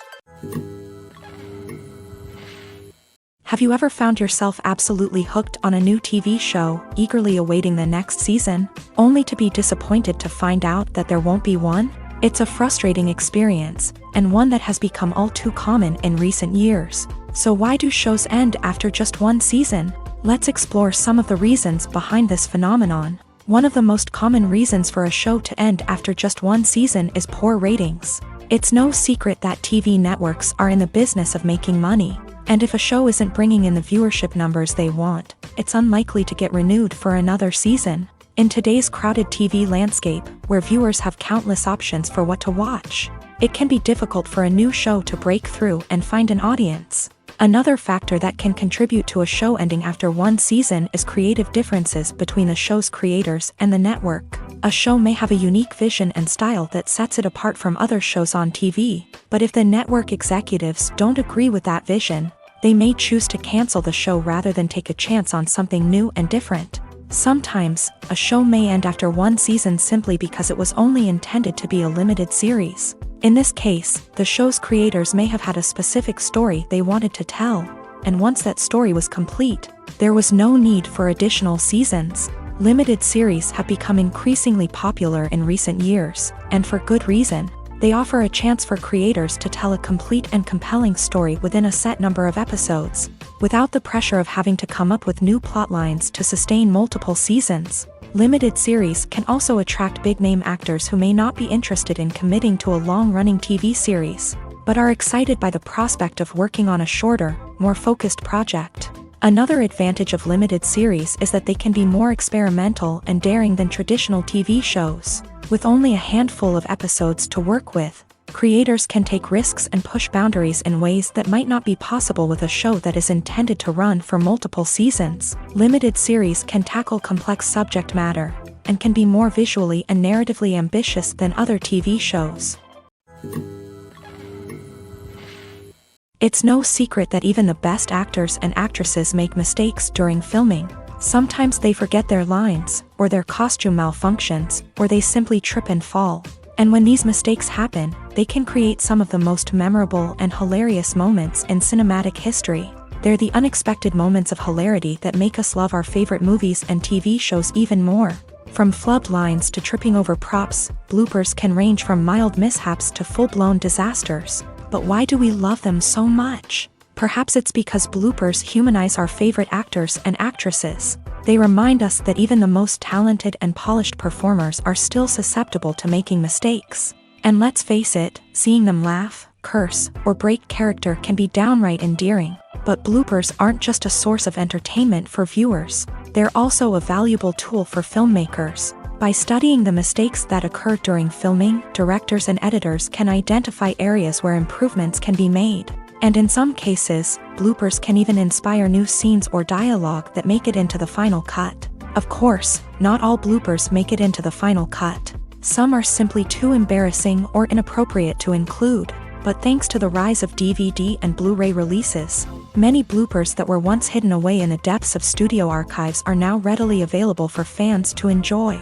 Have you ever found yourself absolutely hooked on a new TV show, eagerly awaiting the next season, only to be disappointed to find out that there won't be one? It's a frustrating experience, and one that has become all too common in recent years. So why do shows end after just one season? Let's explore some of the reasons behind this phenomenon. One of the most common reasons for a show to end after just one season is poor ratings. It's no secret that TV networks are in the business of making money, and if a show isn't bringing in the viewership numbers they want, it's unlikely to get renewed for another season. In today's crowded TV landscape, where viewers have countless options for what to watch, it can be difficult for a new show to break through and find an audience. Another factor that can contribute to a show ending after one season is creative differences between the show's creators and the network. A show may have a unique vision and style that sets it apart from other shows on TV, but if the network executives don't agree with that vision, they may choose to cancel the show rather than take a chance on something new and different. Sometimes, a show may end after one season simply because it was only intended to be a limited series. In this case, the show's creators may have had a specific story they wanted to tell, and once that story was complete, there was no need for additional seasons. Limited series have become increasingly popular in recent years, and for good reason. They offer a chance for creators to tell a complete and compelling story within a set number of episodes, without the pressure of having to come up with new plot lines to sustain multiple seasons. Limited series can also attract big-name actors who may not be interested in committing to a long-running TV series, but are excited by the prospect of working on a shorter, more focused project. Another advantage of limited series is that they can be more experimental and daring than traditional TV shows. With only a handful of episodes to work with, creators can take risks and push boundaries in ways that might not be possible with a show that is intended to run for multiple seasons. Limited series can tackle complex subject matter, and can be more visually and narratively ambitious than other TV shows. It's no secret that even the best actors and actresses make mistakes during filming. Sometimes they forget their lines, or their costume malfunctions, or they simply trip and fall. And when these mistakes happen, they can create some of the most memorable and hilarious moments in cinematic history. They're the unexpected moments of hilarity that make us love our favorite movies and TV shows even more. From flubbed lines to tripping over props, bloopers can range from mild mishaps to full-blown disasters. But why do we love them so much? Perhaps it's because bloopers humanize our favorite actors and actresses. They remind us that even the most talented and polished performers are still susceptible to making mistakes. And let's face it, seeing them laugh, curse, or break character can be downright endearing. But bloopers aren't just a source of entertainment for viewers. They're also a valuable tool for filmmakers. By studying the mistakes that occur during filming, directors and editors can identify areas where improvements can be made. And in some cases, bloopers can even inspire new scenes or dialogue that make it into the final cut. Of course, not all bloopers make it into the final cut. Some are simply too embarrassing or inappropriate to include. But thanks to the rise of DVD and Blu-ray releases, many bloopers that were once hidden away in the depths of studio archives are now readily available for fans to enjoy.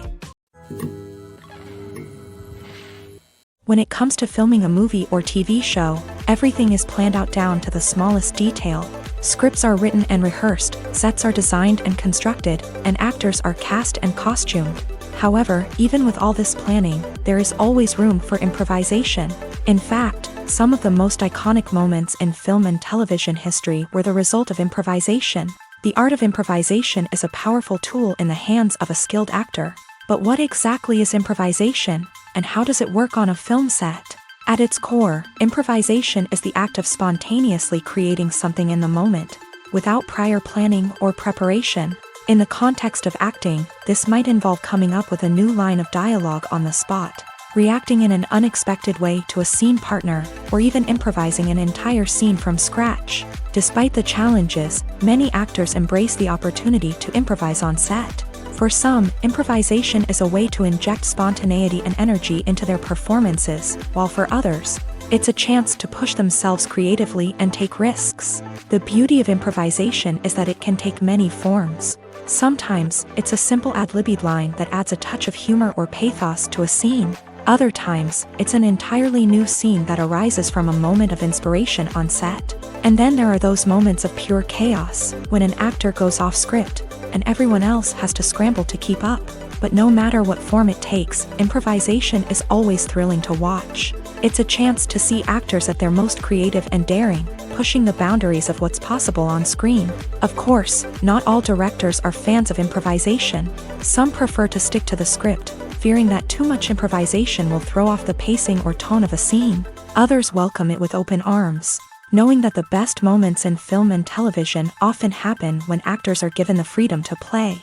When it comes to filming a movie or TV show, everything is planned out down to the smallest detail. Scripts are written and rehearsed, sets are designed and constructed, and actors are cast and costumed. However, even with all this planning, there is always room for improvisation. In fact, some of the most iconic moments in film and television history were the result of improvisation. The art of improvisation is a powerful tool in the hands of a skilled actor. But what exactly is improvisation, and how does it work on a film set? At its core, improvisation is the act of spontaneously creating something in the moment, without prior planning or preparation. In the context of acting, this might involve coming up with a new line of dialogue on the spot, reacting in an unexpected way to a scene partner, or even improvising an entire scene from scratch. Despite the challenges, many actors embrace the opportunity to improvise on set. For some, improvisation is a way to inject spontaneity and energy into their performances, while for others, it's a chance to push themselves creatively and take risks. The beauty of improvisation is that it can take many forms. Sometimes, it's a simple ad-libbed line that adds a touch of humor or pathos to a scene. Other times, it's an entirely new scene that arises from a moment of inspiration on set. And then there are those moments of pure chaos, when an actor goes off script, and everyone else has to scramble to keep up. But no matter what form it takes, improvisation is always thrilling to watch. It's a chance to see actors at their most creative and daring, pushing the boundaries of what's possible on screen. Of course, not all directors are fans of improvisation. Some prefer to stick to the script, fearing that too much improvisation will throw off the pacing or tone of a scene. Others welcome it with open arms, knowing that the best moments in film and television often happen when actors are given the freedom to play.